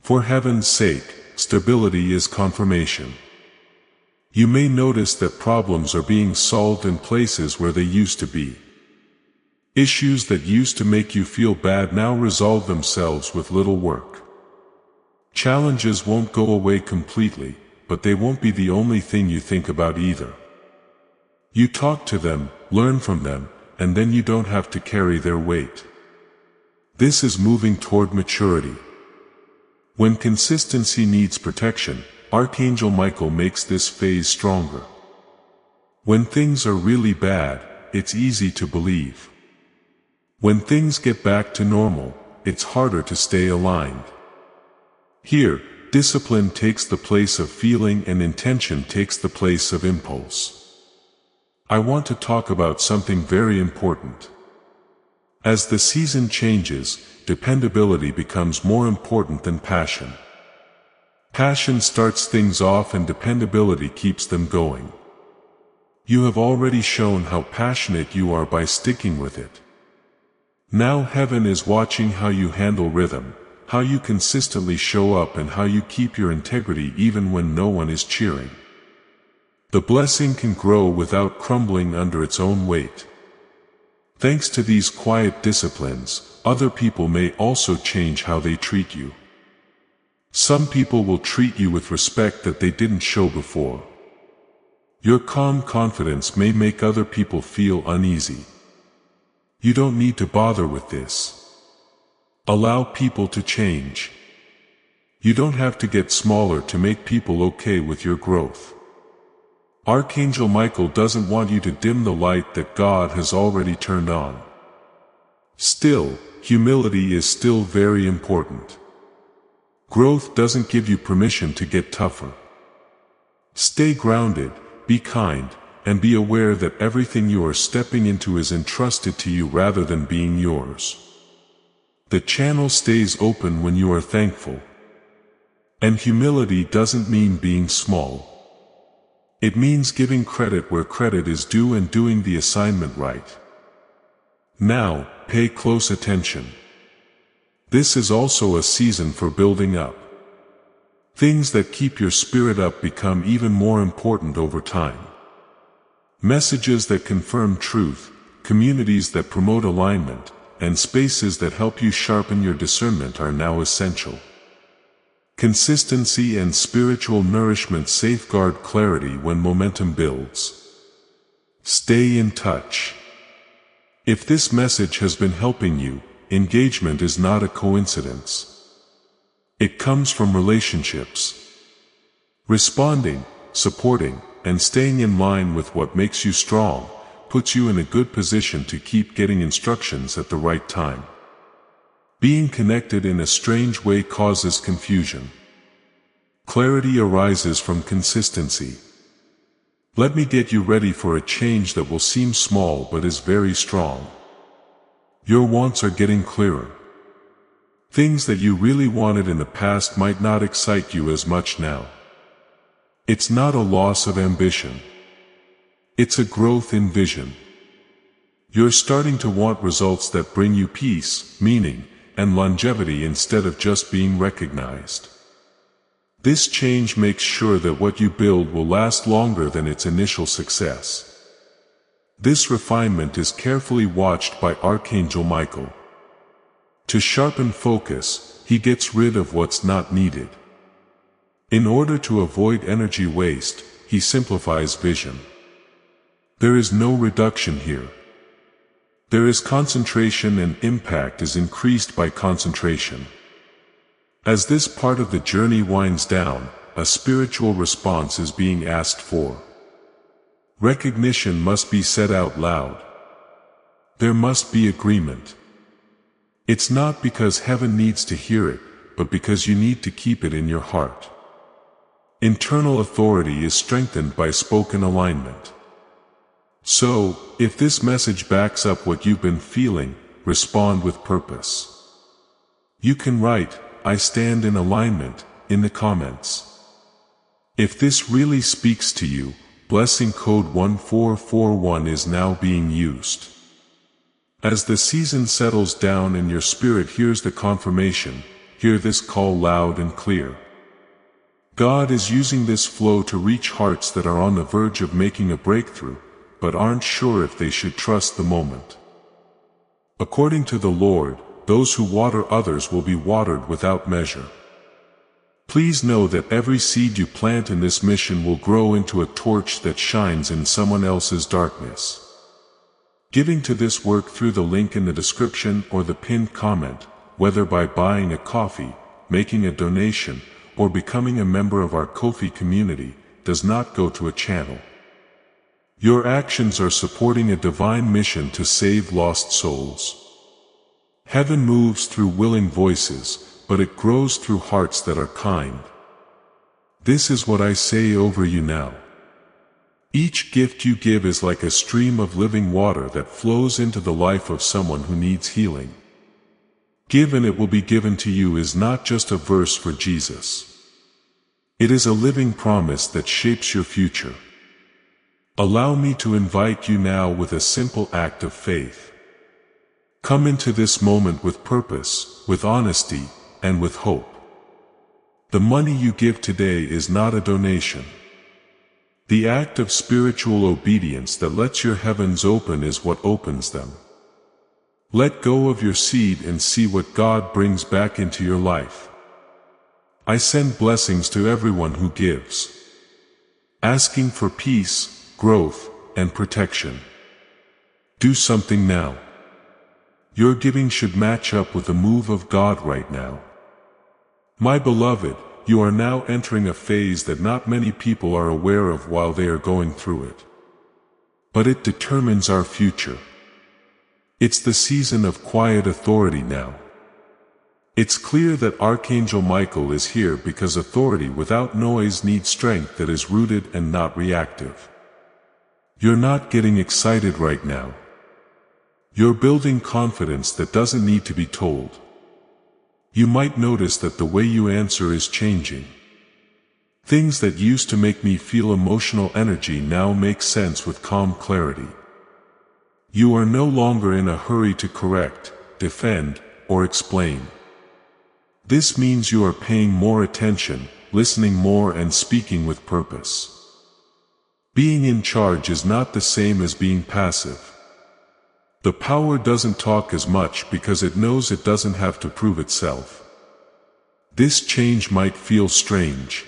For heaven's sake, stability is confirmation. You may notice that problems are being solved in places where they used to be. Issues that used to make you feel bad now resolve themselves with little work. Challenges won't go away completely, but they won't be the only thing you think about either. You talk to them, learn from them, and then you don't have to carry their weight. This is moving toward maturity. When consistency needs protection, Archangel Michael makes this phase stronger. When things are really bad, it's easy to believe. When things get back to normal, it's harder to stay aligned. Here, discipline takes the place of feeling and intention takes the place of impulse. I want to talk about something very important. As the season changes, dependability becomes more important than passion. Passion starts things off and dependability keeps them going. You have already shown how passionate you are by sticking with it. Now heaven is watching how you handle rhythm, how you consistently show up and how you keep your integrity even when no one is cheering. The blessing can grow without crumbling under its own weight. Thanks to these quiet disciplines, other people may also change how they treat you. Some people will treat you with respect that they didn't show before. Your calm confidence may make other people feel uneasy. You don't need to bother with this. Allow people to change. You don't have to get smaller to make people okay with your growth. Archangel Michael doesn't want you to dim the light that God has already turned on. Still, humility is still very important. Growth doesn't give you permission to get tougher. Stay grounded, be kind, and be aware that everything you are stepping into is entrusted to you rather than being yours. The channel stays open when you are thankful. And humility doesn't mean being small. It means giving credit where credit is due and doing the assignment right. Now, pay close attention. This is also a season for building up. Things that keep your spirit up become even more important over time. Messages that confirm truth, communities that promote alignment, and spaces that help you sharpen your discernment are now essential. Consistency and spiritual nourishment safeguard clarity when momentum builds. Stay in touch. If this message has been helping you, engagement is not a coincidence. It comes from relationships. Responding, supporting, and staying in line with what makes you strong, puts you in a good position to keep getting instructions at the right time. Being connected in a strange way causes confusion. Clarity arises from consistency. Let me get you ready for a change that will seem small but is very strong. Your wants are getting clearer. Things that you really wanted in the past might not excite you as much now. It's not a loss of ambition. It's a growth in vision. You're starting to want results that bring you peace, meaning, and longevity instead of just being recognized. This change makes sure that what you build will last longer than its initial success. This refinement is carefully watched by Archangel Michael. To sharpen focus, he gets rid of what's not needed. In order to avoid energy waste, he simplifies vision. There is no reduction here. There is concentration, and impact is increased by concentration. As this part of the journey winds down, a spiritual response is being asked for. Recognition must be said out loud. There must be agreement. It's not because heaven needs to hear it, but because you need to keep it in your heart. Internal authority is strengthened by spoken alignment. So, if this message backs up what you've been feeling, respond with purpose. You can write, "I stand in alignment," in the comments. If this really speaks to you, blessing code 1441 is now being used. As the season settles down and your spirit hears the confirmation, hear this call loud and clear. God is using this flow to reach hearts that are on the verge of making a breakthrough, but aren't sure if they should trust the moment. According to the Lord, those who water others will be watered without measure. Please know that every seed you plant in this mission will grow into a torch that shines in someone else's darkness. Giving to this work through the link in the description or the pinned comment, whether by buying a coffee, making a donation, or becoming a member of our Ko-fi community, does not go to a channel. Your actions are supporting a divine mission to save lost souls. Heaven moves through willing voices, but it grows through hearts that are kind. This is what I say over you now. Each gift you give is like a stream of living water that flows into the life of someone who needs healing. Give and it will be given to you is not just a verse for Jesus. It is a living promise that shapes your future. Allow me to invite you now with a simple act of faith. Come into this moment with purpose, with honesty, and with hope. The money you give today is not a donation. The act of spiritual obedience that lets your heavens open is what opens them. Let go of your seed and see what God brings back into your life. I send blessings to everyone who gives, asking for peace, growth, and protection. Do something now. Your giving should match up with the move of God right now. My beloved, you are now entering a phase that not many people are aware of while they are going through it. But it determines our future. It's the season of quiet authority now. It's clear that Archangel Michael is here because authority without noise needs strength that is rooted and not reactive. You're not getting excited right now. You're building confidence that doesn't need to be told. You might notice that the way you answer is changing. Things that used to make me feel emotional energy now make sense with calm clarity. You are no longer in a hurry to correct, defend, or explain. This means you are paying more attention, listening more and speaking with purpose. Being in charge is not the same as being passive. The power doesn't talk as much because it knows it doesn't have to prove itself. This change might feel strange.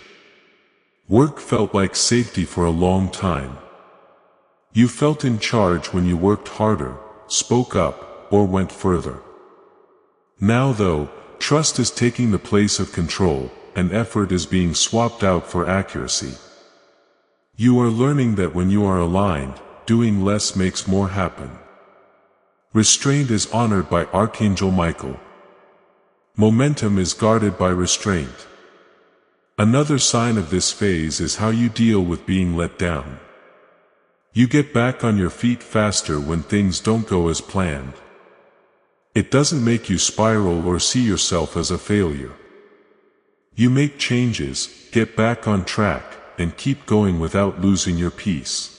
Work felt like safety for a long time. You felt in charge when you worked harder, spoke up, or went further. Now though, trust is taking the place of control, and effort is being swapped out for accuracy. You are learning that when you are aligned, doing less makes more happen. Restraint is honored by Archangel Michael. Momentum is guarded by restraint. Another sign of this phase is how you deal with being let down. You get back on your feet faster when things don't go as planned. It doesn't make you spiral or see yourself as a failure. You make changes, get back on track, and keep going without losing your peace.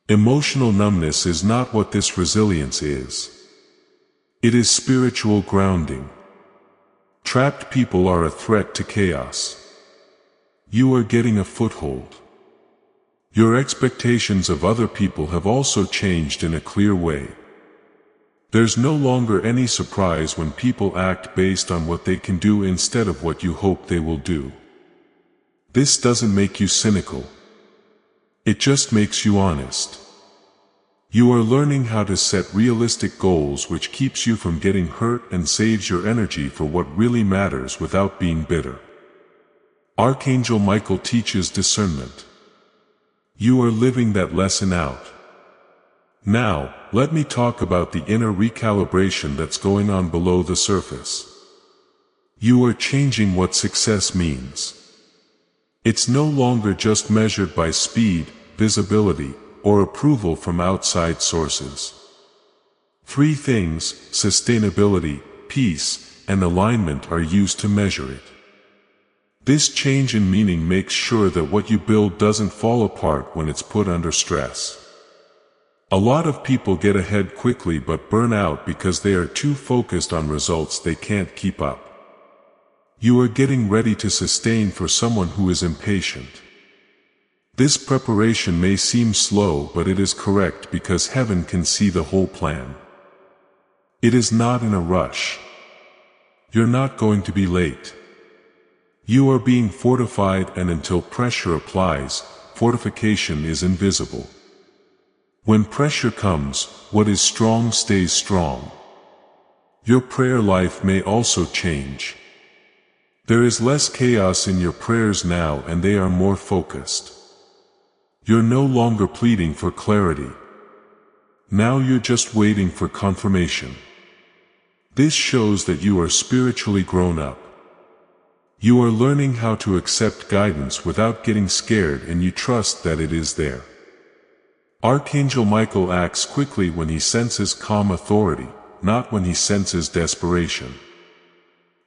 Emotional numbness is not what this resilience is. It is spiritual grounding. Trapped people are a threat to chaos. You are getting a foothold. Your expectations of other people have also changed in a clear way. There's no longer any surprise when people act based on what they can do instead of what you hope they will do. This doesn't make you cynical. It just makes you honest. You are learning how to set realistic goals which keeps you from getting hurt and saves your energy for what really matters without being bitter. Archangel Michael teaches discernment. You are living that lesson out. Now, let me talk about the inner recalibration that's going on below the surface. You are changing what success means. It's no longer just measured by speed, visibility, or approval from outside sources. Three things, sustainability, peace, and alignment, are used to measure it. This change in meaning makes sure that what you build doesn't fall apart when it's put under stress. A lot of people get ahead quickly but burn out because they are too focused on results they can't keep up. You are getting ready to sustain for someone who is impatient. This preparation may seem slow, but it is correct because heaven can see the whole plan. It is not in a rush. You're not going to be late. You are being fortified, and until pressure applies, fortification is invisible. When pressure comes, what is strong stays strong. Your prayer life may also change. There is less chaos in your prayers now, and they are more focused. You're no longer pleading for clarity. Now you're just waiting for confirmation. This shows that you are spiritually grown up. You are learning how to accept guidance without getting scared, and you trust that it is there. Archangel Michael acts quickly when he senses calm authority, not when he senses desperation.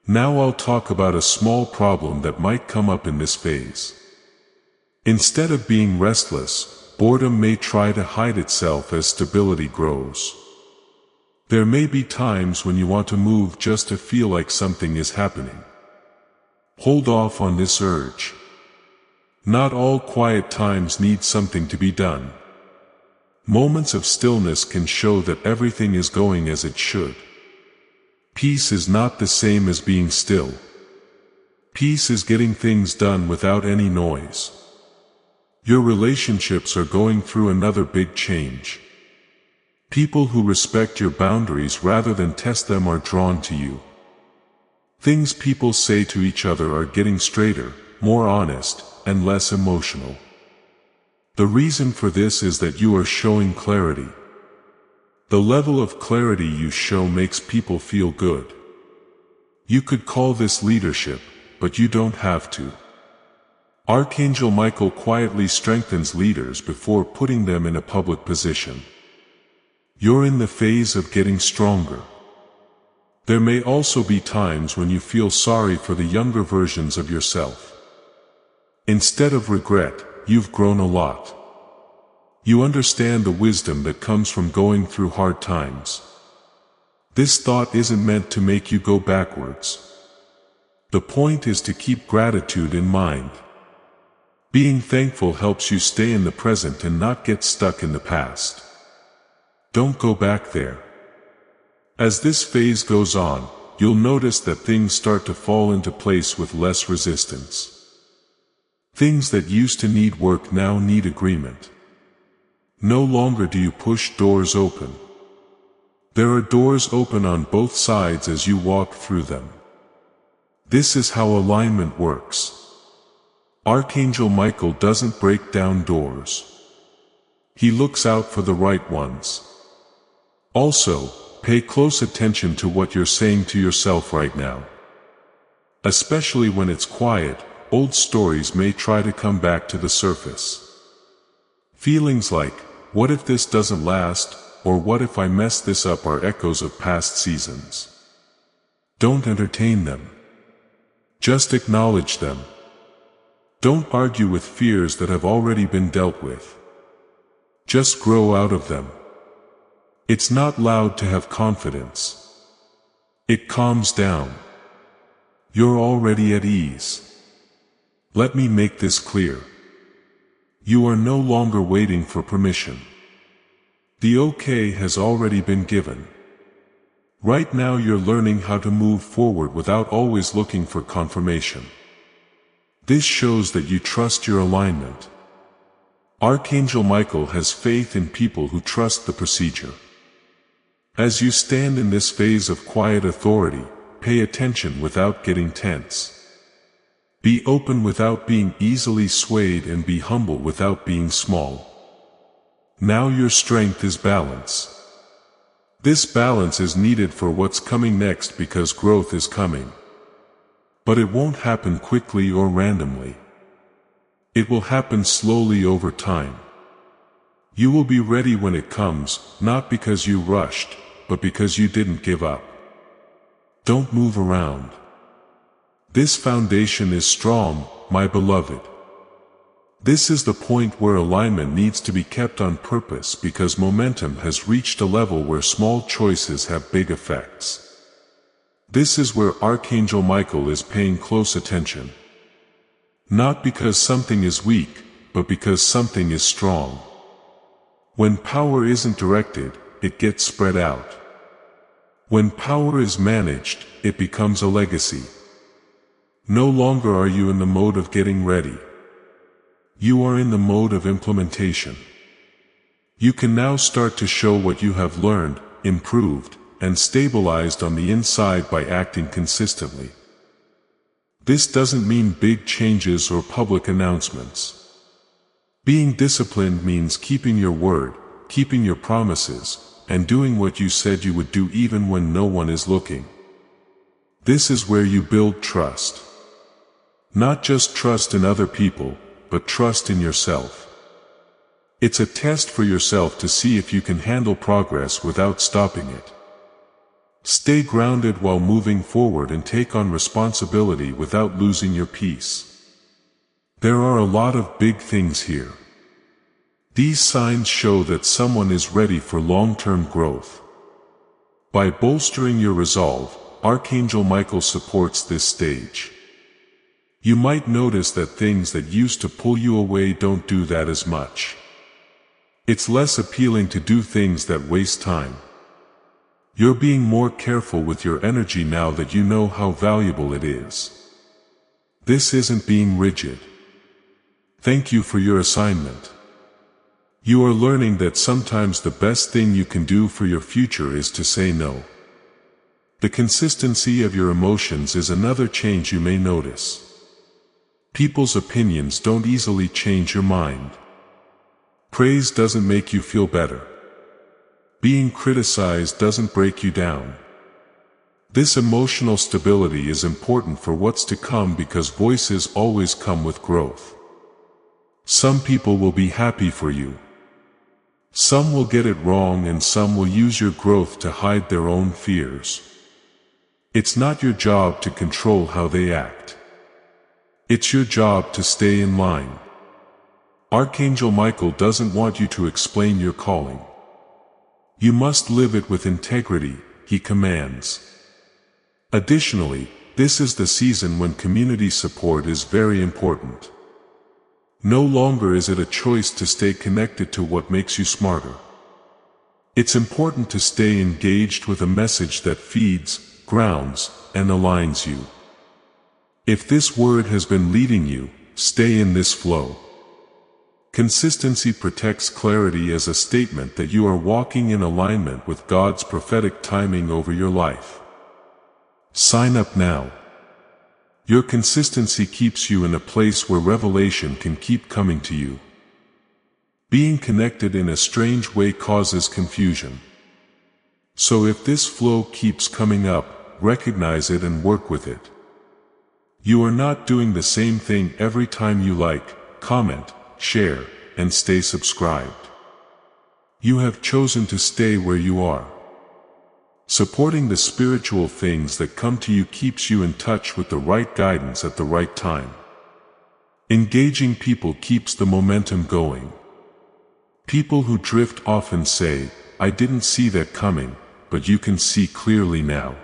Now I'll talk about a small problem that might come up in this phase. Instead of being restless, boredom may try to hide itself as stability grows. There may be times when you want to move just to feel like something is happening. Hold off on this urge. Not all quiet times need something to be done. Moments of stillness can show that everything is going as it should. Peace is not the same as being still. Peace is getting things done without any noise. Your relationships are going through another big change. People who respect your boundaries rather than test them are drawn to you. Things people say to each other are getting straighter, more honest, and less emotional. The reason for this is that you are showing clarity. The level of clarity you show makes people feel good. You could call this leadership, but you don't have to. Archangel Michael quietly strengthens leaders before putting them in a public position. You're in the phase of getting stronger. There may also be times when you feel sorry for the younger versions of yourself. Instead of regret, you've grown a lot. You understand the wisdom that comes from going through hard times. This thought isn't meant to make you go backwards. The point is to keep gratitude in mind. Being thankful helps you stay in the present and not get stuck in the past. Don't go back there. As this phase goes on, you'll notice that things start to fall into place with less resistance. Things that used to need work now need agreement. No longer do you push doors open. There are doors open on both sides as you walk through them. This is how alignment works. Archangel Michael doesn't break down doors. He looks out for the right ones. Also, pay close attention to what you're saying to yourself right now. Especially when it's quiet, old stories may try to come back to the surface. Feelings like, what if this doesn't last, or what if I mess this up are echoes of past seasons. Don't entertain them. Just acknowledge them. Don't argue with fears that have already been dealt with. Just grow out of them. It's not loud to have confidence. It calms down. You're already at ease. Let me make this clear. You are no longer waiting for permission. The okay has already been given. Right now you're learning how to move forward without always looking for confirmation. This shows that you trust your alignment. Archangel Michael has faith in people who trust the procedure. As you stand in this phase of quiet authority, pay attention without getting tense. Be open without being easily swayed, and be humble without being small. Now your strength is balance. This balance is needed for what's coming next, because growth is coming. But it won't happen quickly or randomly. It will happen slowly over time. You will be ready when it comes, not because you rushed, but because you didn't give up. Don't move around. This foundation is strong, my beloved. This is the point where alignment needs to be kept on purpose, because momentum has reached a level where small choices have big effects. This is where Archangel Michael is paying close attention. Not because something is weak, but because something is strong. When power isn't directed, it gets spread out. When power is managed, it becomes a legacy. No longer are you in the mode of getting ready. You are in the mode of implementation. You can now start to show what you have learned, improved, and stabilized on the inside by acting consistently. This doesn't mean big changes or public announcements. Being disciplined means keeping your word, keeping your promises, and doing what you said you would do even when no one is looking. This is where you build trust. Not just trust in other people, but trust in yourself. It's a test for yourself to see if you can handle progress without stopping it. Stay grounded while moving forward and take on responsibility without losing your peace. There are a lot of big things here. These signs show that someone is ready for long-term growth. By bolstering your resolve, Archangel Michael supports this stage. You might notice that things that used to pull you away don't do that as much. It's less appealing to do things that waste time. You're being more careful with your energy now that you know how valuable it is. This isn't being rigid. Thank you for your assignment. You are learning that sometimes the best thing you can do for your future is to say no. The consistency of your emotions is another change you may notice. People's opinions don't easily change your mind. Praise doesn't make you feel better. Being criticized doesn't break you down. This emotional stability is important for what's to come because voices always come with growth. Some people will be happy for you. Some will get it wrong and some will use your growth to hide their own fears. It's not your job to control how they act. It's your job to stay in line. Archangel Michael doesn't want you to explain your calling. You must live it with integrity, he commands. Additionally, this is the season when community support is very important. No longer is it a choice to stay connected to what makes you smarter. It's important to stay engaged with a message that feeds, grounds, and aligns you. If this word has been leading you, stay in this flow. Consistency protects clarity as a statement that you are walking in alignment with God's prophetic timing over your life. Sign up now. Your consistency keeps you in a place where revelation can keep coming to you. Being connected in a strange way causes confusion. So if this flow keeps coming up, recognize it and work with it. You are not doing the same thing every time you like, comment, share, and stay subscribed. You have chosen to stay where you are. Supporting the spiritual things that come to you keeps you in touch with the right guidance at the right time. Engaging people keeps the momentum going. People who drift often say, "I didn't see that coming," but you can see clearly now.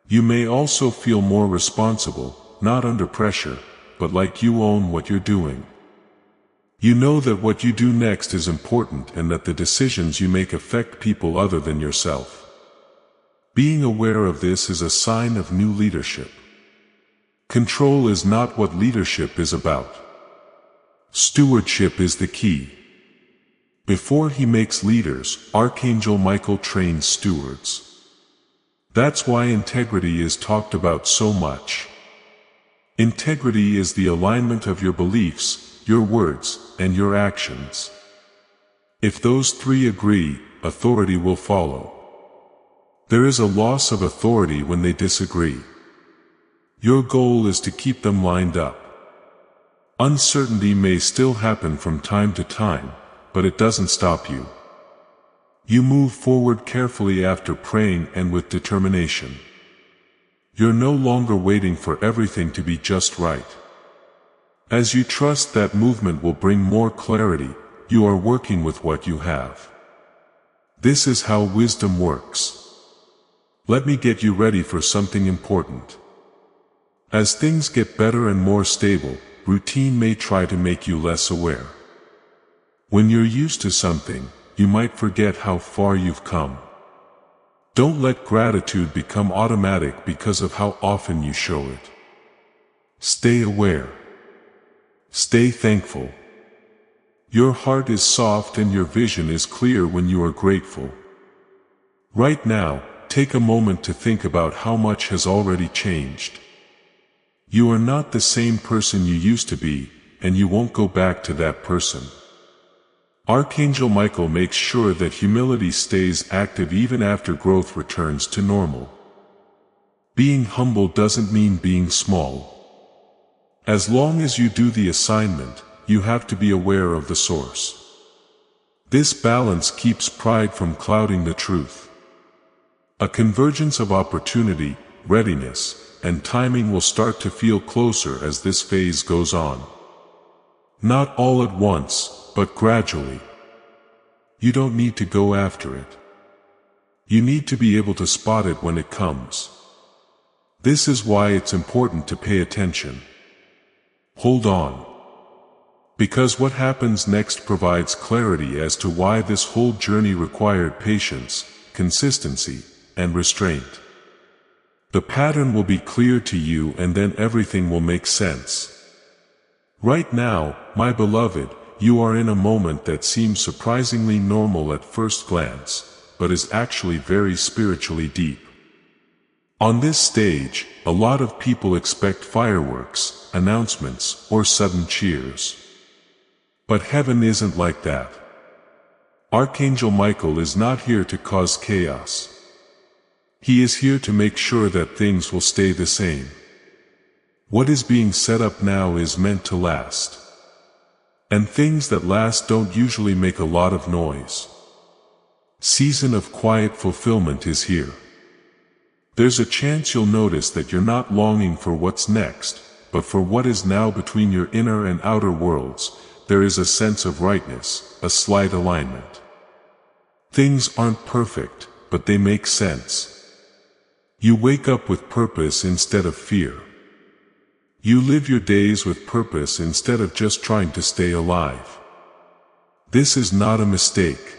You may also feel more responsible, not under pressure, but like you own what you're doing. You know that what you do next is important and that the decisions you make affect people other than yourself. Being aware of this is a sign of new leadership. Control is not what leadership is about. Stewardship is the key. Before he makes leaders, Archangel Michael trains stewards. That's why integrity is talked about so much. Integrity is the alignment of your beliefs, your words, and your actions. If those three agree, authority will follow. There is a loss of authority when they disagree. Your goal is to keep them lined up. Uncertainty may still happen from time to time, but it doesn't stop you. You move forward carefully after praying and with determination. You're no longer waiting for everything to be just right. As you trust that movement will bring more clarity, you are working with what you have. This is how wisdom works. Let me get you ready for something important. As things get better and more stable, routine may try to make you less aware. When you're used to something, you might forget how far you've come. Don't let gratitude become automatic because of how often you show it. Stay aware. Stay thankful. Your heart is soft and your vision is clear when you are grateful. Right now, take a moment to think about how much has already changed. You are not the same person you used to be, and you won't go back to that person. Archangel Michael makes sure that humility stays active even after growth returns to normal. Being humble doesn't mean being small. As long as you do the assignment, you have to be aware of the source. This balance keeps pride from clouding the truth. A convergence of opportunity, readiness, and timing will start to feel closer as this phase goes on. Not all at once, but gradually. You don't need to go after it. You need to be able to spot it when it comes. This is why it's important to pay attention. Hold on. Because what happens next provides clarity as to why this whole journey required patience, consistency, and restraint. The pattern will be clear to you, and then everything will make sense. Right now, my beloved, you are in a moment that seems surprisingly normal at first glance, but is actually very spiritually deep. On this stage, a lot of people expect fireworks, announcements, or sudden cheers. But heaven isn't like that. Archangel Michael is not here to cause chaos. He is here to make sure that things will stay the same. What is being set up now is meant to last. And things that last don't usually make a lot of noise. Season of quiet fulfillment is here. There's a chance you'll notice that you're not longing for what's next, but for what is now between your inner and outer worlds. There is a sense of rightness, a slight alignment. Things aren't perfect, but they make sense. You wake up with purpose instead of fear. You live your days with purpose instead of just trying to stay alive. This is not a mistake.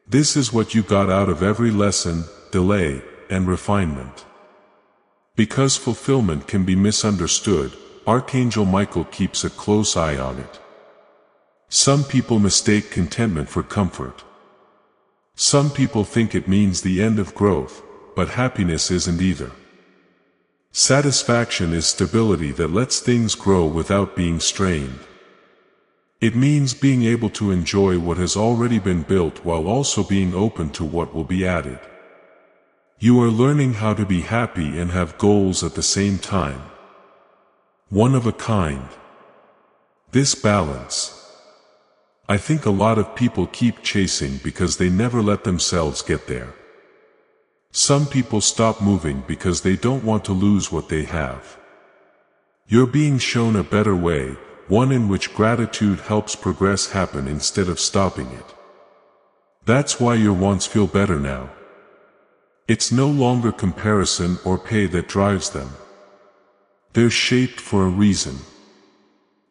This is what you got out of every lesson, delay, and refinement. Because fulfillment can be misunderstood, Archangel Michael keeps a close eye on it. Some people mistake contentment for comfort. Some people think it means the end of growth, but happiness isn't either. Satisfaction is stability that lets things grow without being strained. It means being able to enjoy what has already been built while also being open to what will be added. You are learning how to be happy and have goals at the same time. One of a kind. This balance. I think a lot of people keep chasing because they never let themselves get there. Some people stop moving because they don't want to lose what they have. You're being shown a better way, one in which gratitude helps progress happen instead of stopping it. That's why your wants feel better now. It's no longer comparison or pay that drives them. They're shaped for a reason.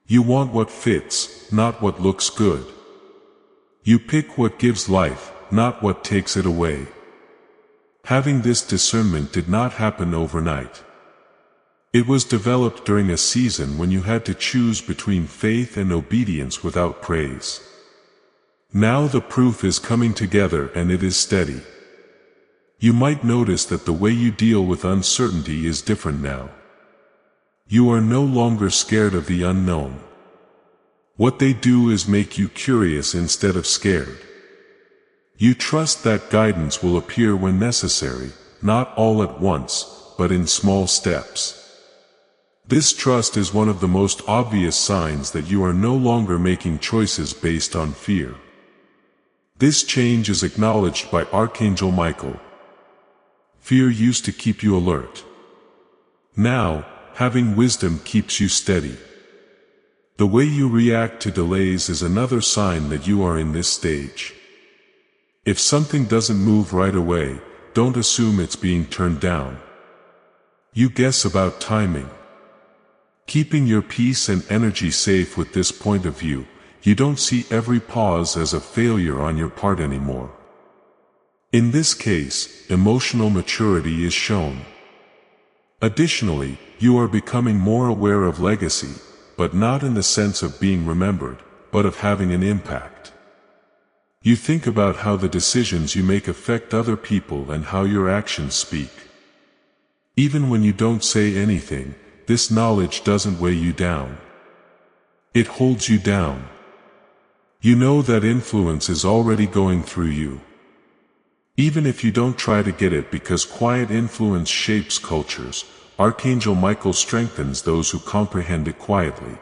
You want what fits, not what looks good. You pick what gives life, not what takes it away. Having this discernment did not happen overnight. It was developed during a season when you had to choose between faith and obedience without praise. Now the proof is coming together, and it is steady. You might notice that the way you deal with uncertainty is different now. You are no longer scared of the unknown. What they do is make you curious instead of scared. You trust that guidance will appear when necessary, not all at once, but in small steps. This trust is one of the most obvious signs that you are no longer making choices based on fear. This change is acknowledged by Archangel Michael. Fear used to keep you alert. Now, having wisdom keeps you steady. The way you react to delays is another sign that you are in this stage. If something doesn't move right away, don't assume it's being turned down. You guess about timing. Keeping your peace and energy safe with this point of view, you don't see every pause as a failure on your part anymore. In this case, emotional maturity is shown. Additionally, you are becoming more aware of legacy, but not in the sense of being remembered, but of having an impact. You think about how the decisions you make affect other people and how your actions speak. Even when you don't say anything, this knowledge doesn't weigh you down. It holds you down. You know that influence is already going through you. Even if you don't try to get it, because quiet influence shapes cultures, Archangel Michael strengthens those who comprehend it quietly.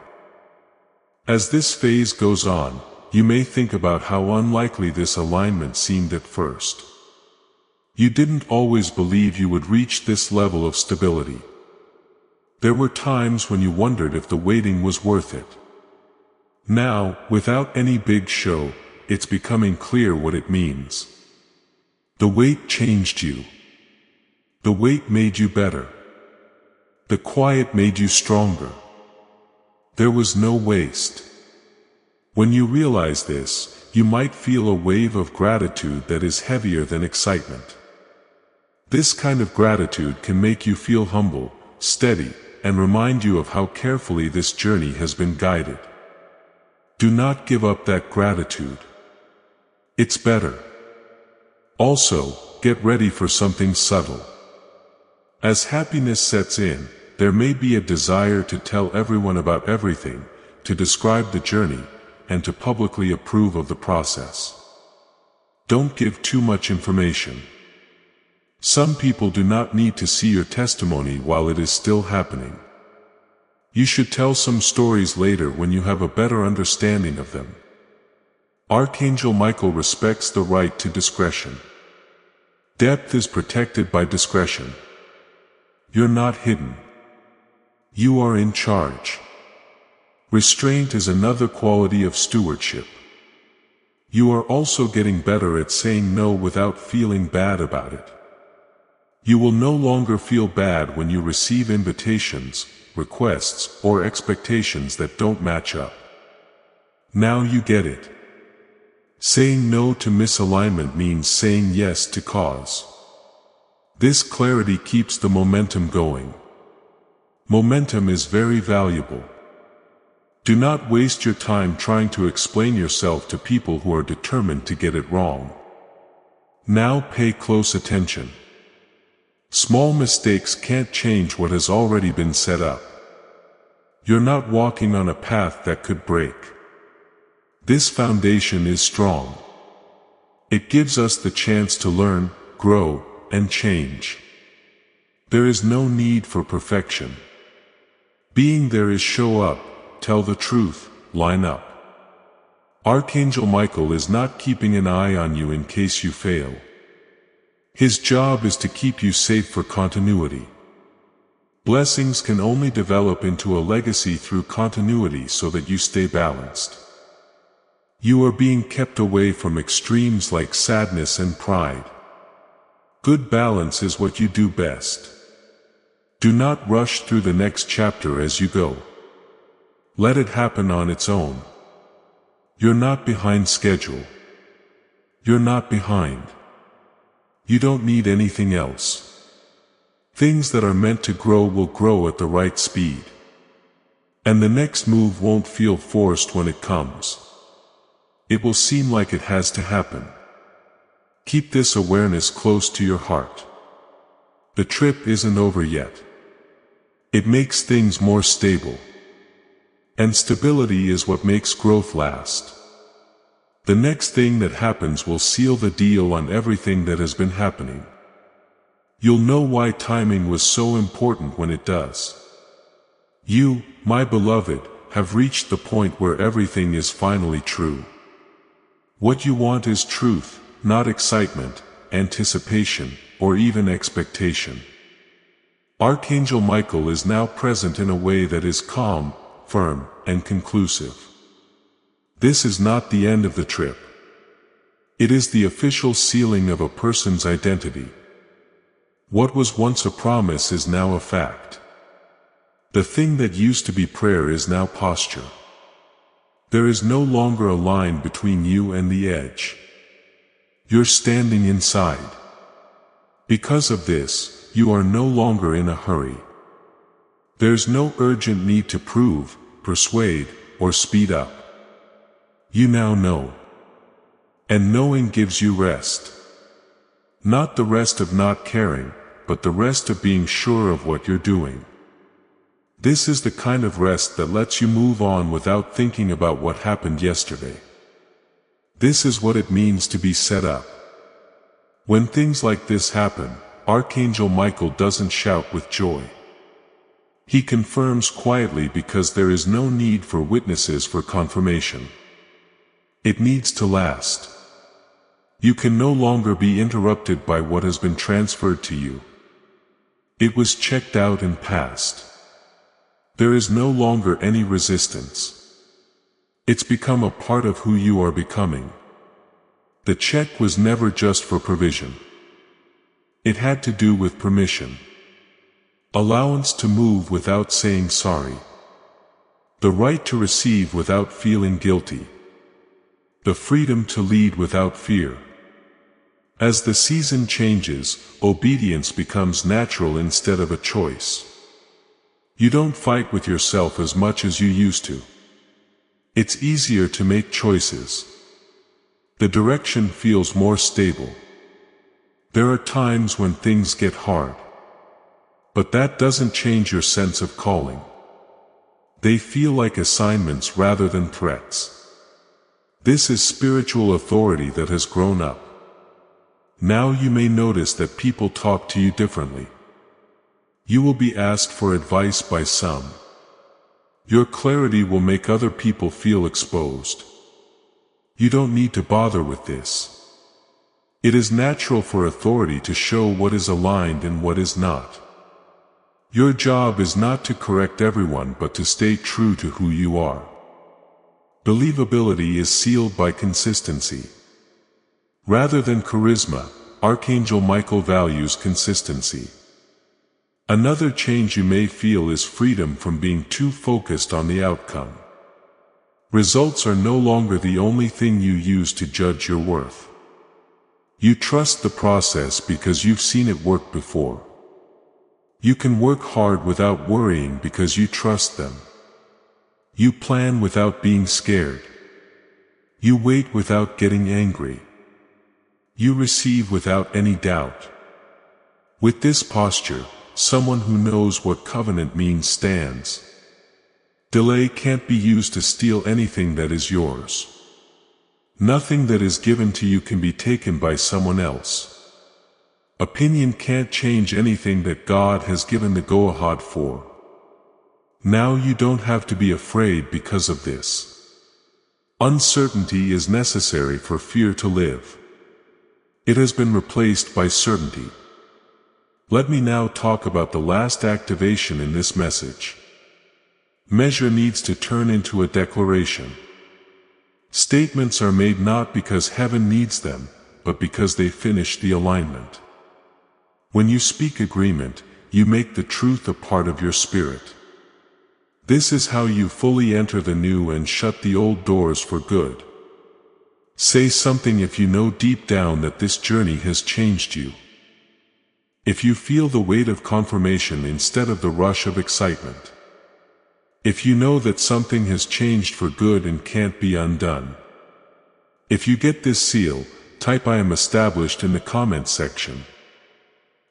As this phase goes on, you may think about how unlikely this alignment seemed at first. You didn't always believe you would reach this level of stability. There were times when you wondered if the waiting was worth it. Now, without any big show, it's becoming clear what it means. The wait changed you. The wait made you better. The quiet made you stronger. There was no waste. When you realize this, you might feel a wave of gratitude that is heavier than excitement. This kind of gratitude can make you feel humble, steady, and remind you of how carefully this journey has been guided. Do not give up that gratitude. It's better. Also, get ready for something subtle. As happiness sets in, there may be a desire to tell everyone about everything, to describe the journey, and to publicly approve of the process. Don't give too much information. Some people do not need to see your testimony while it is still happening. You should tell some stories later when you have a better understanding of them. Archangel Michael respects the right to discretion. Depth is protected by discretion. You're not hidden. You are in charge. Restraint is another quality of stewardship. You are also getting better at saying no without feeling bad about it. You will no longer feel bad when you receive invitations, requests, or expectations that don't match up. Now you get it. Saying no to misalignment means saying yes to cause. This clarity keeps the momentum going. Momentum is very valuable. Do not waste your time trying to explain yourself to people who are determined to get it wrong. Now pay close attention. Small mistakes can't change what has already been set up. You're not walking on a path that could break. This foundation is strong. It gives us the chance to learn, grow, and change. There is no need for perfection. Being there is show up, tell the truth, line up. Archangel Michael is not keeping an eye on you in case you fail. His job is to keep you safe for continuity. Blessings can only develop into a legacy through continuity so that you stay balanced. You are being kept away from extremes like sadness and pride. Good balance is what you do best. Do not rush through the next chapter as you go. Let it happen on its own. You're not behind schedule. You're not behind. You don't need anything else. Things that are meant to grow will grow at the right speed. And the next move won't feel forced when it comes. It will seem like it has to happen. Keep this awareness close to your heart. The trip isn't over yet. It makes things more stable. And stability is what makes growth last. The next thing that happens will seal the deal on everything that has been happening. You'll know why timing was so important when it does. You, my beloved, have reached the point where everything is finally true. What you want is truth, not excitement, anticipation, or even expectation. Archangel Michael is now present in a way that is calm, firm, and conclusive. This is not the end of the trip. It is the official sealing of a person's identity. What was once a promise is now a fact. The thing that used to be prayer is now posture. There is no longer a line between you and the edge. You're standing inside. Because of this, you are no longer in a hurry. There's no urgent need to prove, persuade, or speed up. You now know. And knowing gives you rest. Not the rest of not caring, but the rest of being sure of what you're doing. This is the kind of rest that lets you move on without thinking about what happened yesterday. This is what it means to be set up. When things like this happen, Archangel Michael doesn't shout with joy. He confirms quietly because there is no need for witnesses for confirmation. It needs to last. You can no longer be interrupted by what has been transferred to you. It was checked out and passed. There is no longer any resistance. It's become a part of who you are becoming. The check was never just for provision. It had to do with permission. Allowance to move without saying sorry. The right to receive without feeling guilty. The freedom to lead without fear. As the season changes, obedience becomes natural instead of a choice. You don't fight with yourself as much as you used to. It's easier to make choices. The direction feels more stable. There are times when things get hard. But that doesn't change your sense of calling. They feel like assignments rather than threats. This is spiritual authority that has grown up. Now you may notice that people talk to you differently. You will be asked for advice by some. Your clarity will make other people feel exposed. You don't need to bother with this. It is natural for authority to show what is aligned and what is not. Your job is not to correct everyone but to stay true to who you are. Believability is sealed by consistency. Rather than charisma, Archangel Michael values consistency. Another change you may feel is freedom from being too focused on the outcome. Results are no longer the only thing you use to judge your worth. You trust the process because you've seen it work before. You can work hard without worrying because you trust them. You plan without being scared. You wait without getting angry. You receive without any doubt. With this posture, someone who knows what covenant means stands. Delay can't be used to steal anything that is yours. Nothing that is given to you can be taken by someone else. Opinion can't change anything that God has given the go-ahead for. Now you don't have to be afraid because of this. Uncertainty is necessary for fear to live. It has been replaced by certainty. Let me now talk about the last activation in this message. Measure needs to turn into a declaration. Statements are made not because heaven needs them, but because they finish the alignment. When you speak agreement, you make the truth a part of your spirit. This is how you fully enter the new and shut the old doors for good. Say something if you know deep down that this journey has changed you. If you feel the weight of confirmation instead of the rush of excitement. If you know that something has changed for good and can't be undone. If you get this seal, type I am established in the comments section.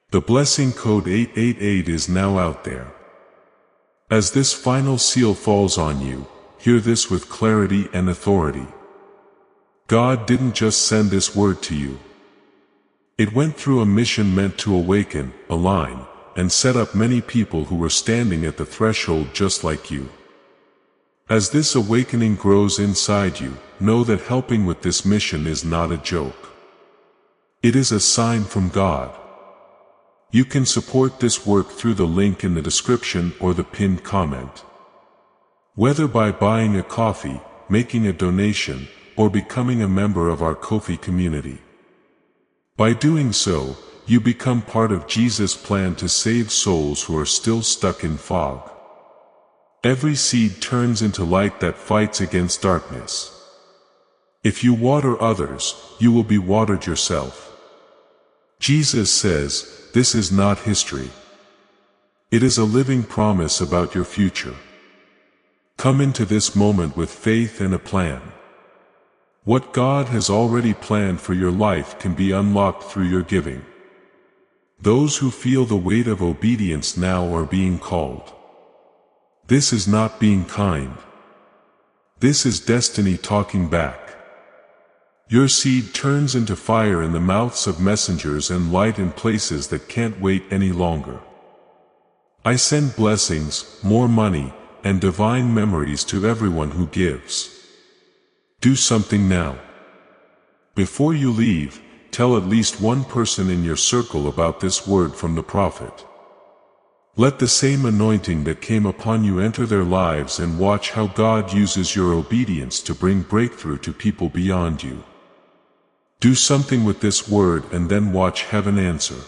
The blessing code 888 is now out there. As this final seal falls on you, hear this with clarity and authority. God didn't just send this word to you. It went through a mission meant to awaken, align, and set up many people who were standing at the threshold just like you. As this awakening grows inside you, know that helping with this mission is not a joke. It is a sign from God. You can support this work through the link in the description or the pinned comment. Whether by buying a coffee, making a donation, or becoming a member of our Ko-fi community. By doing so, you become part of Jesus' plan to save souls who are still stuck in fog. Every seed turns into light that fights against darkness. If you water others, you will be watered yourself. Jesus says, this is not history. It is a living promise about your future. Come into this moment with faith and a plan. What God has already planned for your life can be unlocked through your giving. Those who feel the weight of obedience now are being called. This is not being kind. This is destiny talking back. Your seed turns into fire in the mouths of messengers and light in places that can't wait any longer. I send blessings, more money, and divine memories to everyone who gives. Do something now. Before you leave, tell at least one person in your circle about this word from the prophet. Let the same anointing that came upon you enter their lives and watch how God uses your obedience to bring breakthrough to people beyond you. Do something with this word and then watch heaven answer.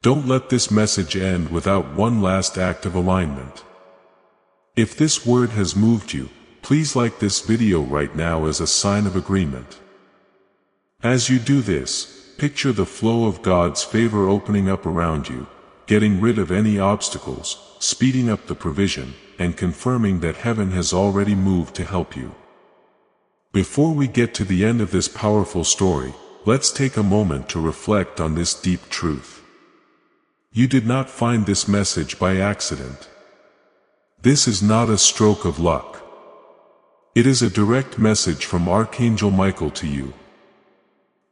Don't let this message end without one last act of alignment. If this word has moved you, please like this video right now as a sign of agreement. As you do this, picture the flow of God's favor opening up around you, getting rid of any obstacles, speeding up the provision, and confirming that heaven has already moved to help you. Before we get to the end of this powerful story, let's take a moment to reflect on this deep truth. You did not find this message by accident. This is not a stroke of luck. It is a direct message from Archangel Michael to you.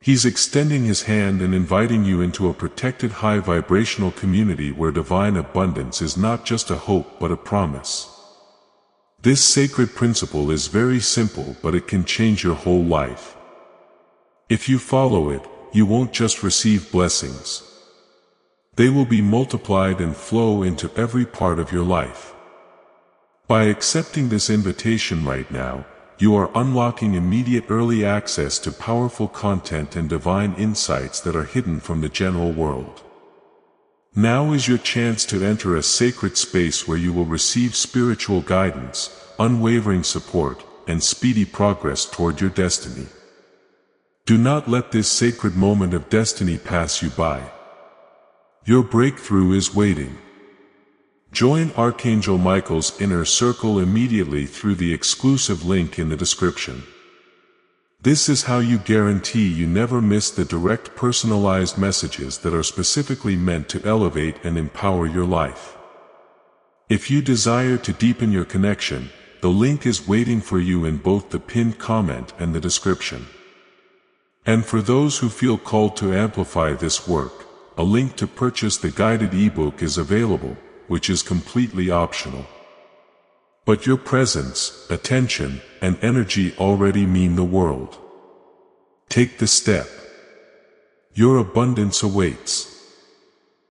He's extending his hand and inviting you into a protected high vibrational community where divine abundance is not just a hope but a promise. This sacred principle is very simple, but it can change your whole life. If you follow it, you won't just receive blessings. They will be multiplied and flow into every part of your life. By accepting this invitation right now, you are unlocking immediate early access to powerful content and divine insights that are hidden from the general world. Now is your chance to enter a sacred space where you will receive spiritual guidance, unwavering support, and speedy progress toward your destiny. Do not let this sacred moment of destiny pass you by. Your breakthrough is waiting. Join Archangel Michael's inner circle immediately through the exclusive link in the description. This is how you guarantee you never miss the direct personalized messages that are specifically meant to elevate and empower your life. If you desire to deepen your connection, the link is waiting for you in both the pinned comment and the description. And for those who feel called to amplify this work, a link to purchase the guided ebook is available, which is completely optional. But your presence, attention, and energy already mean the world. Take the step. Your abundance awaits.